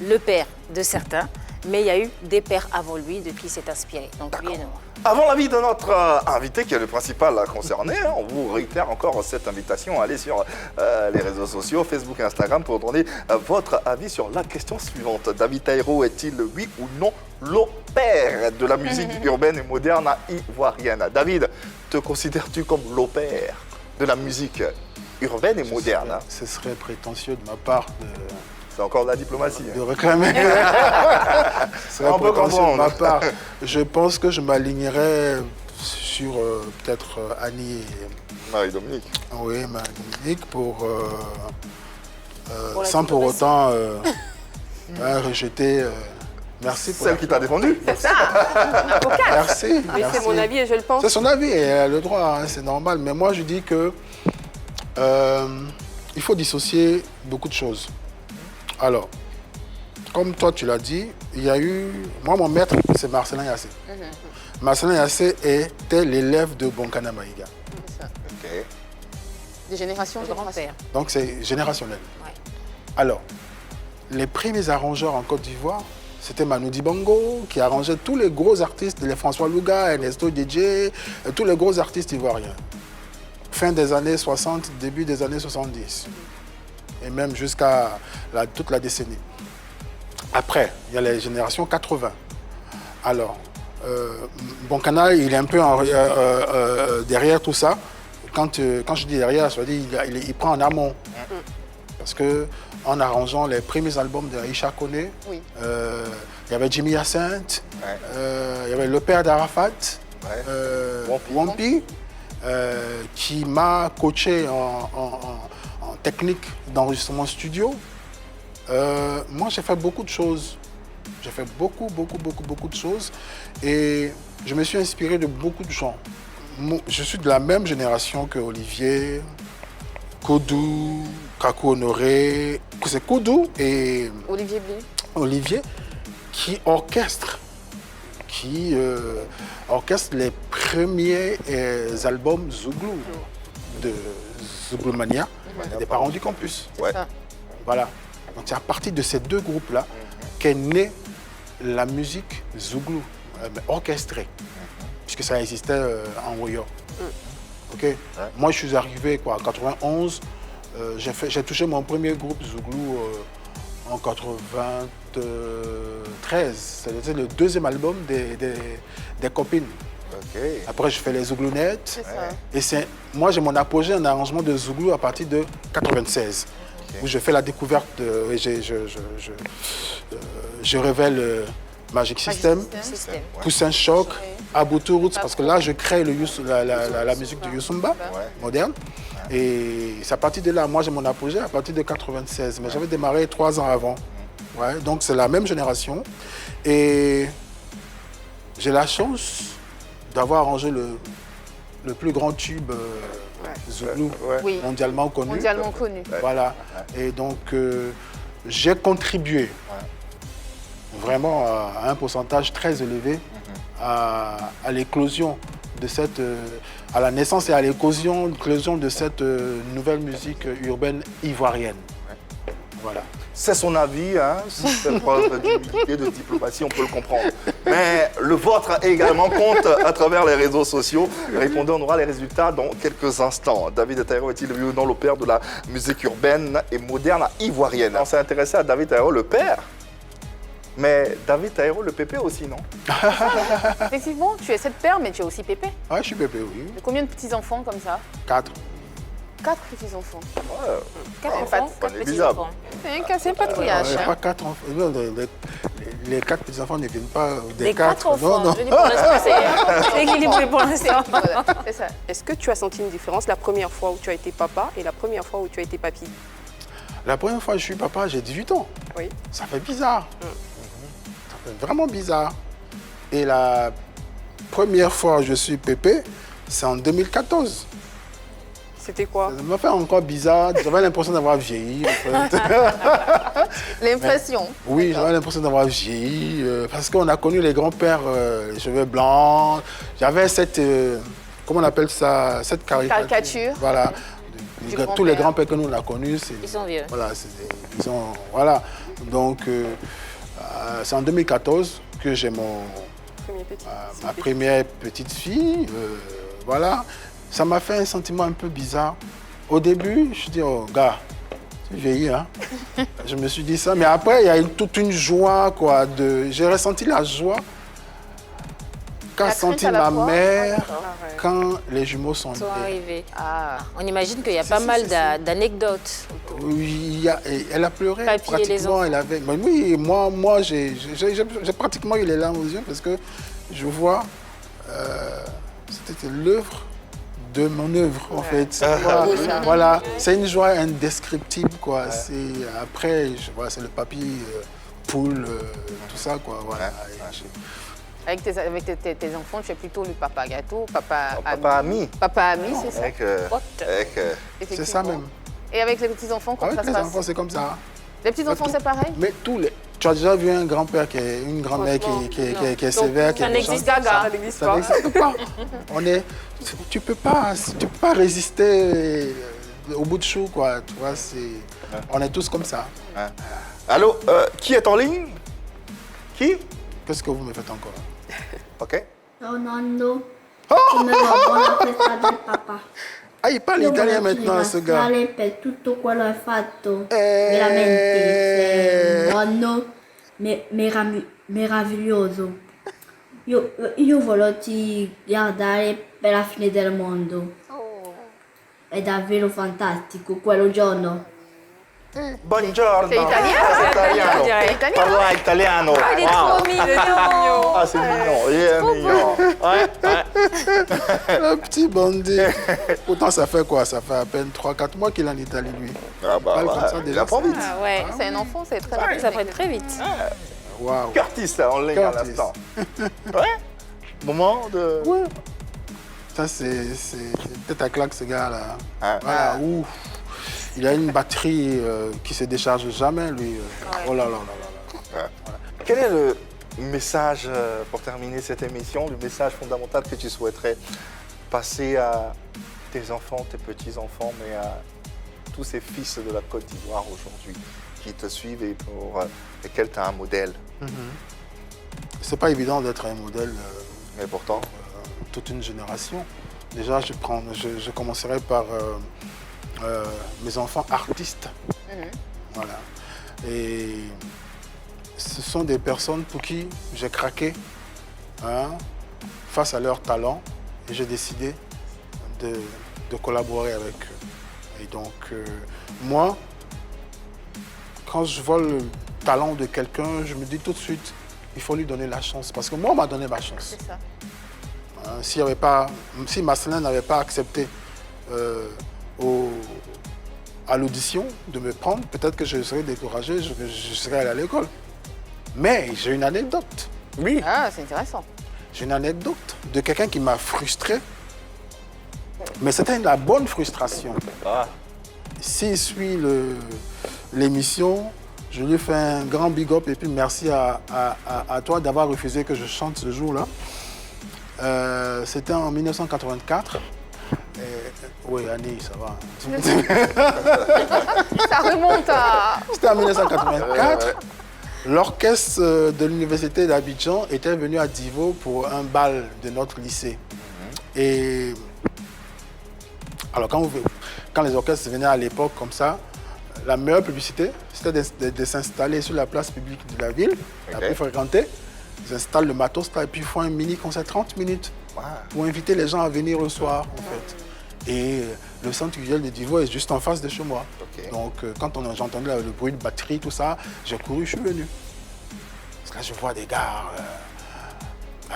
le père de certains, mais il y a eu des pères avant lui de qui il s'est inspiré. Donc lui et nous. Avant l'avis de notre invité, qui est le principal concerné, on vous réitère encore cette invitation à aller sur les réseaux sociaux, Facebook et Instagram, pour donner votre avis sur la question suivante. David Taïro est-il, oui ou non, l'opère de la musique urbaine et moderne ivoirienne? David, te considères-tu comme l'opère de la musique urbaine et moderne? Ce serait prétentieux de ma part C'est encore de la diplomatie. de réclamer. C'est On peut comprendre. de ma part. Je pense que je m'alignerais sur peut-être Annie et Marie-Dominique. oui, Dominique pour Pour la sans pour diplomatie. autant rejeter. Merci pour Celle qui t'a défendu. Merci. Mais c'est mon avis et je le pense. C'est son avis et elle a le droit, hein, c'est normal. Mais moi, je dis que il faut dissocier beaucoup de choses. Alors, comme toi, tu l'as dit, il y a eu... Moi, mon maître, c'est Marcelin Yassé. Marcelin Yassé était l'élève de Bonkana Maïga. Ok. Des générations en génération. Grand-père. Donc, c'est générationnel. Ouais. Alors, les premiers arrangeurs en Côte d'Ivoire, c'était Manu Dibango, qui arrangeait tous les gros artistes, les François Louga, Ernesto DJ, tous les gros artistes ivoiriens. Fin des années 60, début des années 70. Et même jusqu'à toute la décennie. Après, il y a les générations 80. Alors, Bonkana, il est un peu derrière tout ça. Quand je dis derrière, ça veut dire il prend en amont. Parce que en arrangeant les premiers albums de Aïcha Kone, Oui. il y avait Jimmy Hyacinthe, Ouais. il y avait le père d'Arafat, Ouais. Wampi, qui m'a coaché en technique d'enregistrement studio. Moi, j'ai fait beaucoup de choses. J'ai fait beaucoup de choses. Et je me suis inspiré de beaucoup de gens. Je suis de la même génération que Olivier, Kodou, Kakou Honoré. C'est Kodou et Olivier Blé. Olivier qui orchestrent les premiers albums Zouglou de Zouglou-Mania, des parents du campus. Ouais. Ça. Voilà. Donc c'est à partir de ces deux groupes-là qu'est née la musique Zouglou, orchestrée, puisque ça existait en Woyo. Ok. Moi, je suis arrivé en 91. J'ai touché mon premier groupe Zouglou en 93. C'était le deuxième album des copines. Ok. Après, je fais les Zouglounettes. C'est ça. Et moi, j'ai mon apogée en arrangement de Zouglou à partir de 96, où je fais la découverte, et je révèle Magic System, Système. Poussin Choc, Aboutou Roots, parce que là, je crée la musique de Youssumba moderne. Et c'est à partir de là, moi, j'ai mon apogée à partir de 96, mais j'avais démarré 3 ans avant. Ouais, donc, c'est la même génération. Et j'ai la chance d'avoir arrangé le plus grand tube Zouglou Oui. mondialement connu. Mondialement connu. Voilà. Et donc, j'ai contribué vraiment à un pourcentage très élevé à l'éclosion de à la naissance et à l'éclosion de cette nouvelle musique urbaine ivoirienne. Voilà. C'est son avis, hein, si c'est preuve d'humilité, de diplomatie, on peut le comprendre. Mais le vôtre également compte à travers les réseaux sociaux. Répondez, on aura les résultats dans quelques instants. David Taïro est-il lui ou non le père de la musique urbaine et moderne ivoirienne? On s'est intéressé à David Taïro, le père. Mais David Taïro, le pépé aussi, non? Effectivement, tu es cette père, mais tu es aussi pépé. Ah, je suis bébé, oui. De combien de petits-enfants comme ça? 4. 4 petits-enfants. 4 Ah, enfants, pas 4 négligeable. petits-enfants. C'est un patriarche. Il n'y a hein. pas 4 enfants. Non, les 4 petits-enfants ne viennent pas des Les 4 enfants. Non, non. Je dis pour l'instant, c'est équilibré pour l'instant. Voilà, c'est ça. Est-ce que tu as senti une différence la première fois où tu as été papa et la première fois où tu as été papy? La première fois que je suis papa, j'ai 18 ans. Oui. Ça fait bizarre. Ça fait vraiment bizarre. Et la première fois que je suis pépé, c'est en 2014. C'était quoi? Ça m'a fait encore bizarre. J'avais l'impression d'avoir vieilli. En fait. L'impression. Oui, j'avais l'impression d'avoir vieilli. Parce qu'on a connu les grands-pères, les cheveux blancs. J'avais cette, comment on appelle ça, cette Caricature. Voilà. Du Tous les grand-père. grands-pères que nous on a connus, Ils sont vieux. Voilà, ils ont, voilà. Donc, c'est en 2014 que j'ai ma première petite fille. Voilà. Ça m'a fait un sentiment un peu bizarre. Au début, je me suis dit, oh, gars, tu vieillis, hein. Je me suis dit ça. Mais après, il y a toute une joie, quoi. J'ai ressenti la joie qu'a La senti crainte à la ma fois. mère ouais. quand les jumeaux sont Sont nés. arrivés. Ah, On imagine qu'il y a Si, pas si, mal si, d'anecdotes. Oui, et elle a pleuré Papy et les pratiquement. enfants. Elle avait, mais oui, moi j'ai pratiquement eu les larmes aux yeux parce que je vois, c'était l'œuvre de mon œuvre en fait. Voilà, c'est une joie indescriptible quoi. Après, c'est le papy, poule, tout ça quoi. Voilà. Et avec tes enfants, tu es plutôt le papa gâteau, papa Papa ami. Papa ami, c'est ça. Avec, Pote. c'est ça même. Et avec les petits-enfants, comment Avec ça les se enfants, passe? c'est comme ça. Les petits-enfants, c'est pareil? Mais tous les. Tu as déjà vu un grand-père une grand-mère qui est sévère, qui est ça méchante? n'existe pas. Ça n'existe Ça pas. n'existe pas. Tu peux pas résister au bout de chou, quoi. Tu vois, on est tous comme ça. Allô, qui est en ligne? Qui? Qu'est-ce que vous me faites encore? Ok. Ciao nonno, come va? Buona festa del papà. Ah, il parle Io italien voglio maintenant, ce gars. ringraziare per tutto quello che hai fatto. Veramente, sei un nonno meraviglioso. Io voglio ti guardare per la fine del mondo. È davvero fantastico quel giorno. Buongiorno. C'est italien, C'est italiano. C'est italien. Parla italiano. Ah, il est Wow. trop mignon. Ah, c'est mignon. Il est mignon. Ouais. Un petit bandit. Pourtant, ça fait quoi? Ça fait à peine 3-4 mois qu'il est en Italie, lui. Ah bah, Parle comme ça, il déjà, apprend ça. vite. Ah ouais, C'est un enfant, c'est très ça rapide. va très vite. Waouh. Curtis, là, en ligne à Curtis. l'instant. Ouais. Moment de... Ouais. Ça, c'est peut-être à claque, ce gars-là. Ah. Voilà, ouf. Il a une batterie qui se décharge jamais, lui. Oh là là là là. Quel est le message, pour terminer cette émission, le message fondamental que tu souhaiterais passer à tes enfants, tes petits-enfants, mais à tous ces fils de la Côte d'Ivoire aujourd'hui qui te suivent et pour lesquels tu as un modèle? C'est pas évident d'être un modèle Mais pourtant, toute une génération. Déjà, je commencerai par mes enfants artistes. Voilà. Et ce sont des personnes pour qui j'ai craqué face à leur talent et j'ai décidé de collaborer avec eux. Et donc, moi, quand je vois le talent de quelqu'un, je me dis tout de suite, il faut lui donner la chance. Parce que moi, on m'a donné ma chance. C'est ça. Si Marcelin n'avait pas accepté à l'audition de me prendre, peut-être que je serais découragé, je serais allé à l'école. Mais j'ai une anecdote. Oui. Ah, c'est intéressant. J'ai une anecdote de quelqu'un qui m'a frustré. Mais c'était la bonne frustration. S'il suit l'émission, je lui fais un grand big up et puis merci à toi d'avoir refusé que je chante ce jour-là. C'était en 1984. Oui, Annie, ça va. Ça remonte à... C'était en 1984. L'orchestre de l'université d'Abidjan était venu à Divo pour un bal de notre lycée. Et alors quand les orchestres venaient à l'époque comme ça, la meilleure publicité, c'était de s'installer sur la place publique de la ville, la plus fréquentée. Ils installent le matos là et puis ils font un mini-concert 30 minutes pour inviter les gens à venir le soir en fait. Et le centre culturel de Divo est juste en face de chez moi. Donc quand j'ai entendu le bruit de batterie, tout ça, j'ai couru, je suis venu. Parce que là je vois des gars.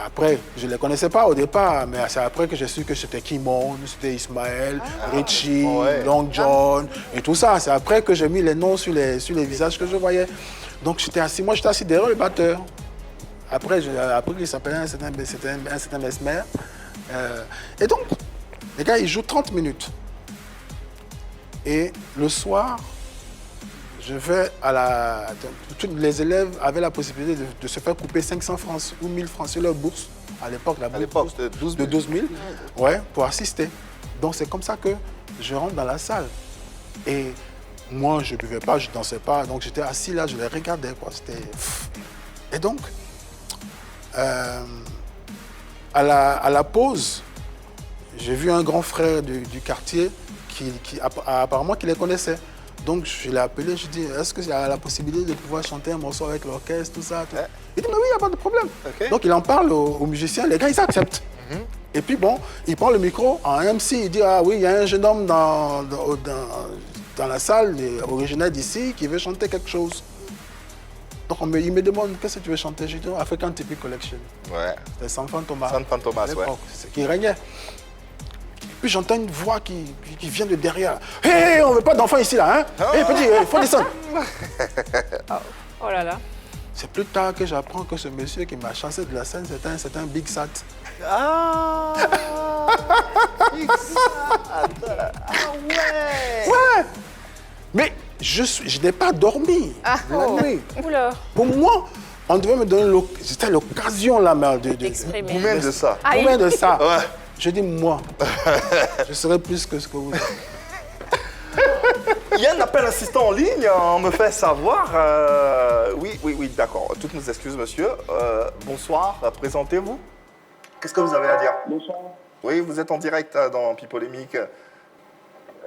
Après, je ne les connaissais pas au départ, mais c'est après que j'ai su que c'était Kimon, c'était Ismaël, Richie, Long John et tout ça. C'est après que j'ai mis les noms sur les visages que je voyais. Donc j'étais assis derrière le batteur. Après, j'ai appris qu'il s'appelait un certain Mesmer. Et donc, les gars, ils jouent 30 minutes. Et le soir, je vais tous les élèves avaient la possibilité de se faire couper 500 francs ou 1000 francs sur leur bourse. À l'époque, la bourse de 12 000. de 12 000. Ouais, pour assister. Donc, c'est comme ça que je rentre dans la salle. Et moi, je ne buvais pas, je ne dansais pas. Donc, j'étais assis là, je les regardais. Quoi. Et donc, à la pause, j'ai vu un grand frère du quartier qui apparemment qui les connaissait. Donc je l'ai appelé, je lui ai dit, est-ce qu'il y a la possibilité de pouvoir chanter un morceau avec l'orchestre, tout ça, tout. Il dit, mais oui, il n'y a pas de problème. Ok. Donc il en parle aux musiciens, les gars, ils acceptent. Et puis bon, il prend le micro en MC, il dit, ah oui, il y a un jeune homme dans la salle, originaire d'ici, qui veut chanter quelque chose. Donc il me demande, qu'est-ce que tu veux chanter? Je dis, African Typic Collection. Ouais. C'est Sanfan Thomas. Sanfan Thomas, à l'époque, ouais. c'est qui régnait. Puis j'entends une voix qui vient de derrière. Hé, hey, on veut pas d'enfants ici là, hein? Hé, petit, il faut descendre. Oh là là. C'est plus tard que j'apprends que ce monsieur qui m'a chassé de la scène, c'est un Big Sat. Ah Big Sat. Ah ouais. Ouais. Mais je n'ai pas dormi la nuit. Oula. Pour moi, on devait me donner c'était l'occasion là, D'exprimer. Vous-même de ça. Combien de ça? Ouais. Je dis, moi, je serai plus que ce que vous êtes. Il y a un appel assistant en ligne, on me fait savoir. Oui, d'accord. Toutes nos excuses, monsieur. Bonsoir, présentez-vous. Qu'est-ce que vous avez à dire? Bonsoir. Oui, vous êtes en direct dans Pipolémique.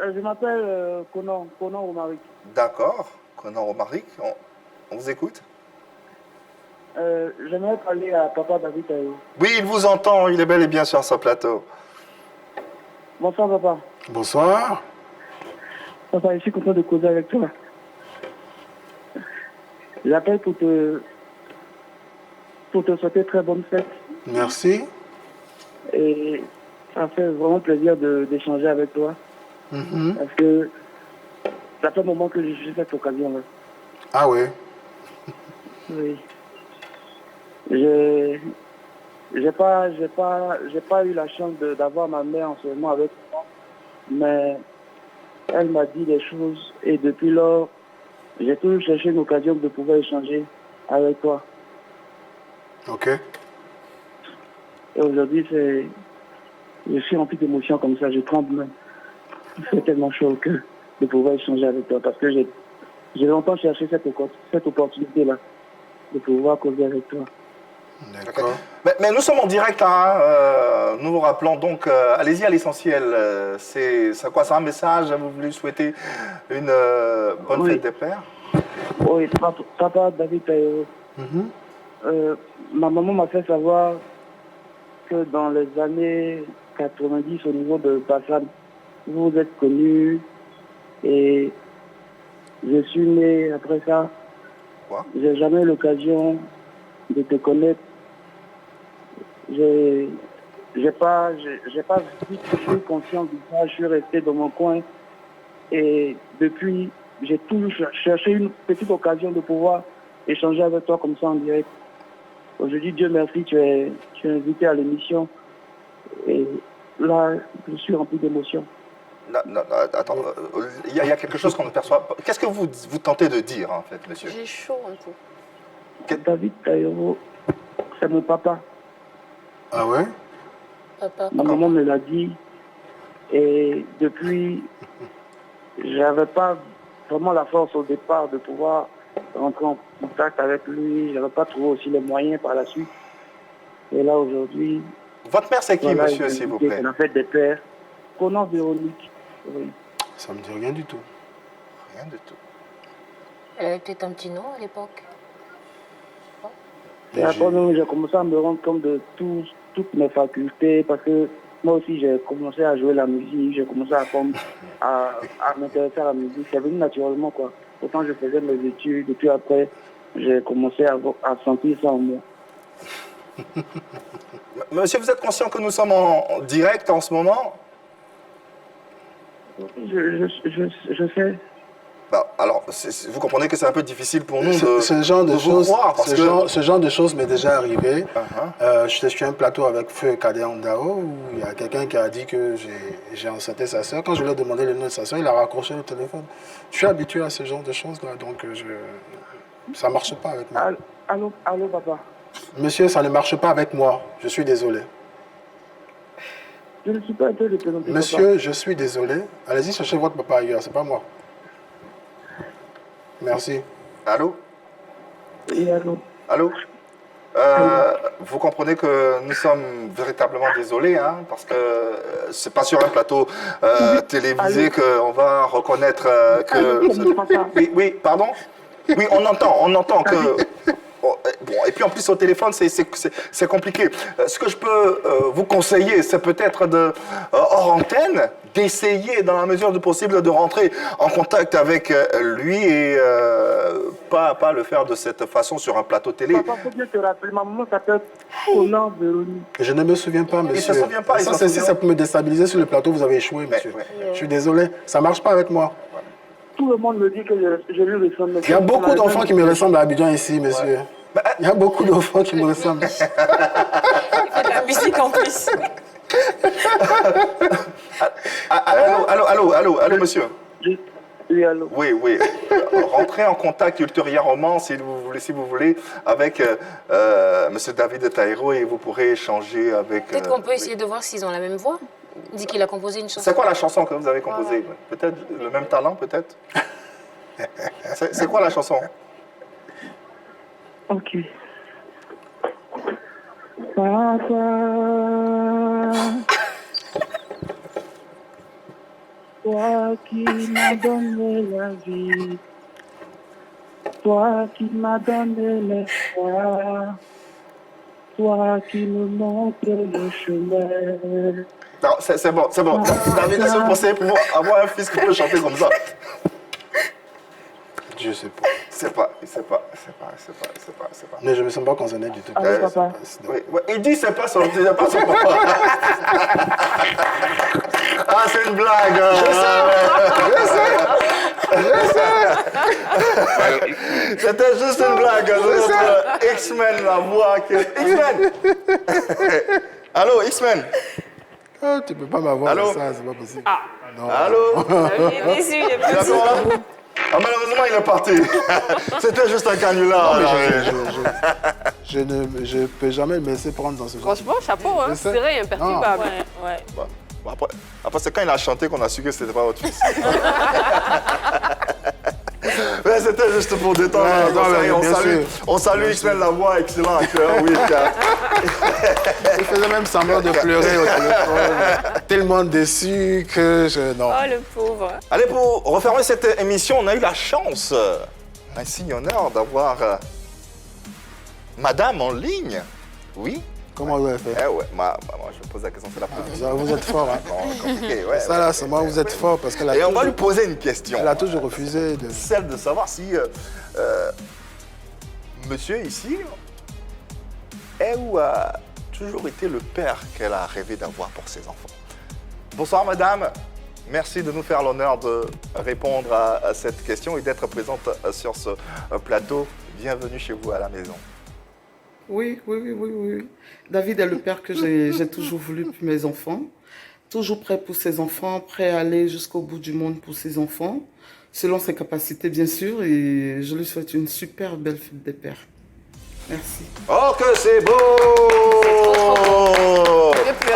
Je m'appelle Conan Romaric. D'accord. Conan Romaric, on vous écoute. J'aimerais parler à Papa David Taïro. Oui, il vous entend, il est bel et bien sur ce plateau. Bonsoir, Papa. Bonsoir. Papa, je suis content de causer avec toi. J'appelle pour te souhaiter très bonne fête. Merci. Et ça fait vraiment plaisir d'échanger avec toi. Parce que ça fait un moment que je suis cette occasion-là. Ah oui. Oui. J'ai pas eu la chance d'avoir ma mère en ce moment avec moi, mais elle m'a dit des choses et depuis lors, j'ai toujours cherché une occasion de pouvoir échanger avec toi. Ok. Et aujourd'hui, je suis rempli d'émotions comme ça, je tremble même. C'est tellement chaud de pouvoir échanger avec toi parce que j'ai longtemps cherché cette opportunité-là de pouvoir causer avec toi. D'accord. Mais nous sommes en direct, hein, nous vous rappelons donc, allez-y à l'essentiel. C'est quoi, c'est un message? Vous voulez souhaiter une bonne fête des pères? Oui, papa David Taïro. Ma maman m'a fait savoir que dans les années 90, au niveau de Bassam, vous êtes connu et je suis né après ça. Quoi? J'ai jamais eu l'occasion de te connaître. J'ai pas eu conscience de ça. Je suis resté dans mon coin et depuis, j'ai toujours cherché une petite occasion de pouvoir échanger avec toi comme ça en direct. Aujourd'hui, Dieu merci, tu es invité à l'émission et là, je suis rempli d'émotions. Non, attends, il y a quelque chose qu'on ne perçoit pas. Qu'est-ce que vous tentez de dire, en fait, monsieur? J'ai chaud un peu. David Taïro, c'est mon papa. Ah ouais? Papa. Ma maman me l'a dit et depuis, j'avais pas vraiment la force au départ de pouvoir rentrer en contact avec lui. J'avais pas trouvé aussi les moyens par la suite. Et là aujourd'hui, Votre mère, c'est qui, voilà, monsieur, s'il vous plaît? C'est la fête des pères. Conan Véronique. Oui. Ça me dit rien du tout. Rien du tout. Elle avait peut-être un petit nom à l'époque. Et après, j'ai commencé à me rendre compte de toutes mes facultés parce que moi aussi, j'ai commencé à jouer la musique, j'ai commencé à m'intéresser à la musique. C'est venu naturellement, quoi. Pourtant, je faisais mes études et puis après, j'ai commencé à sentir ça en moi. Monsieur, vous êtes conscient que nous sommes en direct en ce moment? Je sais. Bah, alors, vous comprenez que c'est un peu difficile pour nous Ce genre de vous choses, croire, parce que... ce genre de choses m'est déjà arrivé. J'étais sur un plateau avec Feu Kadé Andao où il y a quelqu'un qui a dit que j'ai enceinté sa soeur. Quand je lui ai demandé le nom de sa soeur, il a raccroché le téléphone. Je suis habitué à ce genre de choses-là, donc ça ne marche pas avec moi. Allô, papa. Monsieur, ça ne marche pas avec moi. Je suis désolé. Je ne suis pas un peu de présenter. Monsieur, papa. je suis désolé. Allez-y chercher votre papa ailleurs, c'est pas moi. Merci. Allô? Oui, allô. Allô? Vous comprenez que nous sommes véritablement désolés, hein, parce que c'est pas sur un plateau télévisé qu'on va reconnaître que... Oui, oui, pardon? Oui, on entend que... Bon, et puis en plus au téléphone, c'est compliqué. Ce que je peux vous conseiller, c'est peut-être hors antenne, d'essayer dans la mesure du possible de rentrer en contact avec lui et pas le faire de cette façon sur un plateau télé. Papa, faut bien te rappeler, ma maman s'appelle Conan Véronique. Je ne me souviens pas, monsieur. Il ne se souvient pas. Si ça peut me déstabiliser sur le plateau, vous avez échoué, monsieur. Je suis désolé, ça ne marche pas avec moi. Tout le monde me dit que je lui ressemble. Il y a beaucoup d'enfants qui me ressemblent à Abidjan ici, monsieur. Il y a beaucoup d'enfants qui me ressemblent. Il faut de la musique en plus. Allô, monsieur. Oui, allô. Oui. Rentrez en contact ultérieurement, si vous voulez, avec monsieur David Taïro et vous pourrez échanger avec... Peut-être qu'on peut essayer de voir s'ils ont la même voix. Il dit qu'il a composé une chanson. C'est quoi la chanson que vous avez composée? Peut-être le même talent, peut-être? C'est quoi la chanson? Ok. Papa, toi qui m'as donné la vie, toi qui m'as donné l'espoir, toi qui me montres le chemin. Non, c'est bon. David, est-ce que vous pensez pour avoir un fils qui peut chanter comme ça? Je sais pas. C'est pas. Mais je ne me sens pas concerné du tout. Allô, papa. Oui. Il dit c'est pas son papa. Ah, c'est une blague. Je sais. C'était juste une blague. De notre X-Men, la voix. X-Men. Allô, X-Men. Ah, tu peux pas m'avoir Allô? ça, c'est pas possible. Non. Allô? Malheureusement, il est parti. C'était juste un canular. Je ne peux jamais me laisser prendre dans ce genre. Franchement, chapeau, hein, c'est vrai, imperturbable. Ouais. Bon, après c'est quand il a chanté qu'on a su que c'était pas votre fils. Mais c'était juste pour détendre. On salue X-Men Lavoie, excellent acteur. Oui, Il faisait même semblant de pleurer au téléphone. Tellement déçu que je... Non. Oh, le pauvre. Allez, pour refermer cette émission, on a eu la chance, un signe honneur, d'avoir Madame en ligne. Oui. Comment vous avez fait? Moi, je pose la question, c'est la première. Vous êtes fort, hein? Compliqué, Ça, là, c'est moi, vous êtes fort parce qu'elle a... Et on va lui poser une question. Elle a toujours refusé de... Celle de savoir si monsieur ici est ou a toujours été le père qu'elle a rêvé d'avoir pour ses enfants. Bonsoir madame, merci de nous faire l'honneur de répondre à cette question et d'être présente sur ce plateau. Bienvenue chez vous à la maison. Oui. David est le père que j'ai toujours voulu pour mes enfants. Toujours prêt pour ses enfants, prêt à aller jusqu'au bout du monde pour ses enfants, selon ses capacités bien sûr, et je lui souhaite une super belle fête des pères. Merci. Oh que c'est beau!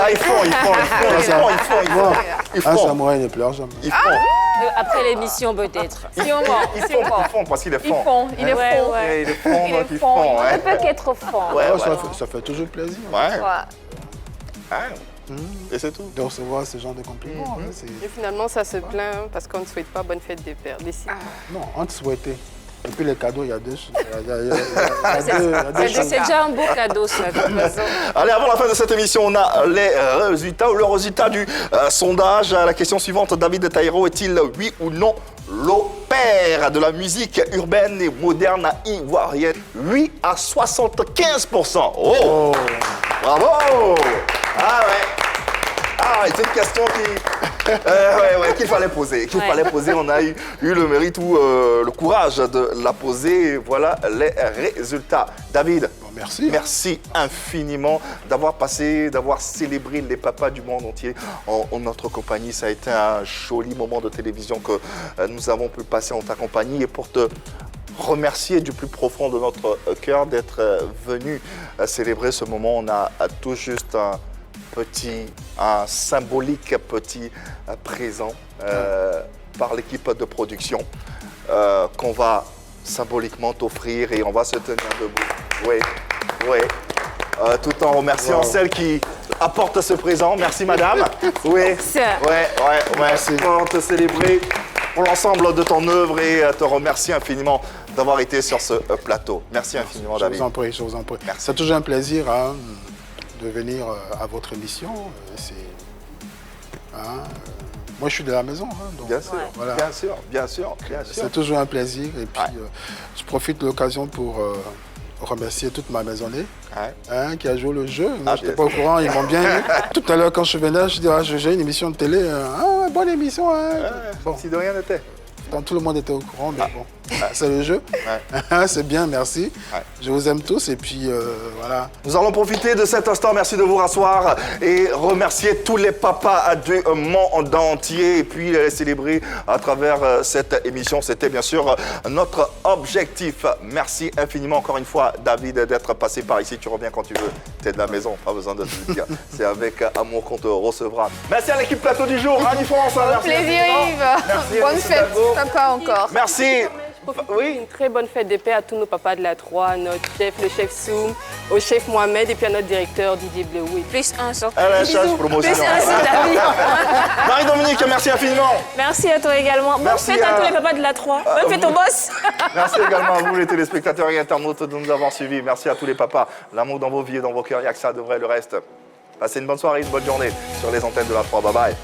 Ah, ils font. Un samouraï ne pleure jamais. Ils font. Après l'émission peut-être. Ils font parce qu'il est fond. Il est fond. Il est fond, donc ils Il font. ne peut qu'être fond. Ouais. Ça fait toujours plaisir. Et c'est tout. De recevoir ce genre de compliments. Et finalement, ça se plaint parce qu'on ne souhaite pas bonne fête des pères. Non, on te souhaitait. Et puis les cadeaux, il y a deux choses. C'est déjà un beau cadeau, ça, de toute façon. Allez, avant la fin de cette émission, on a les résultats ou le résultat du sondage. La question suivante, David Taïro est-il, oui ou non, le père de la musique urbaine et moderne ivoirienne? Oui à 75%. Oh. Bravo. Ah ouais, c'est une question qu'il fallait poser. On a eu le mérite ou le courage de la poser. Et voilà les résultats. David, merci. Merci infiniment d'avoir célébré les papas du monde entier en notre compagnie. Ça a été un joli moment de télévision que nous avons pu passer en ta compagnie. Et pour te remercier du plus profond de notre cœur d'être venu célébrer ce moment, on a tout juste un symbolique petit présent par l'équipe de production qu'on va symboliquement t'offrir et on va se tenir debout. Oui. Oui. Tout en remerciant celle qui apporte ce présent. Merci, madame. Oui. Merci pour te célébrer pour l'ensemble de ton œuvre et te remercier infiniment d'avoir été sur ce plateau. Merci infiniment, David. Je vous en prie. C'est toujours un plaisir de venir à votre émission. Moi, je suis de la maison. Donc, bien sûr, voilà. bien sûr. C'est toujours un plaisir. Et puis, je profite de l'occasion pour remercier toute ma maisonnée qui a joué le jeu. Moi, je n'étais pas au courant, ils m'ont bien eu. Tout à l'heure, quand je venais, je dis j'ai une émission de télé. Bonne émission. Bon. Si de rien n'était. Tout le monde était au courant, mais bon, c'est le jeu. C'est bien, merci. Je vous aime tous et puis voilà. Nous allons profiter de cet instant, merci de vous rasseoir et remercier tous les papas du monde entier et puis les célébrer à travers cette émission. C'était bien sûr notre objectif. Merci infiniment encore une fois, David, d'être passé par ici. Tu reviens quand tu veux. Tu es de la maison, pas besoin de te le dire. C'est avec amour qu'on te recevra. Merci à l'équipe plateau du jour, Annie France. Au plaisir, Yves. Bonne fête. Papa encore. Merci. Oui, une très bonne fête des pères à tous nos papas de la 3, notre chef, le chef Soum, au chef Mohamed et puis à notre directeur Didier Bleuou. Plus un sur promotion. Plus un sur David. Marie-Dominique, merci infiniment. Merci à toi également. Bonne fête à tous les papas de la 3. Bonne fête au boss. Merci également à vous, les téléspectateurs et internautes, de nous avoir suivis. Merci à tous les papas. L'amour dans vos vies et dans vos cœurs, il n'y a que ça de vrai, le reste. Passez une bonne soirée, une bonne journée sur les antennes de la 3. Bye bye.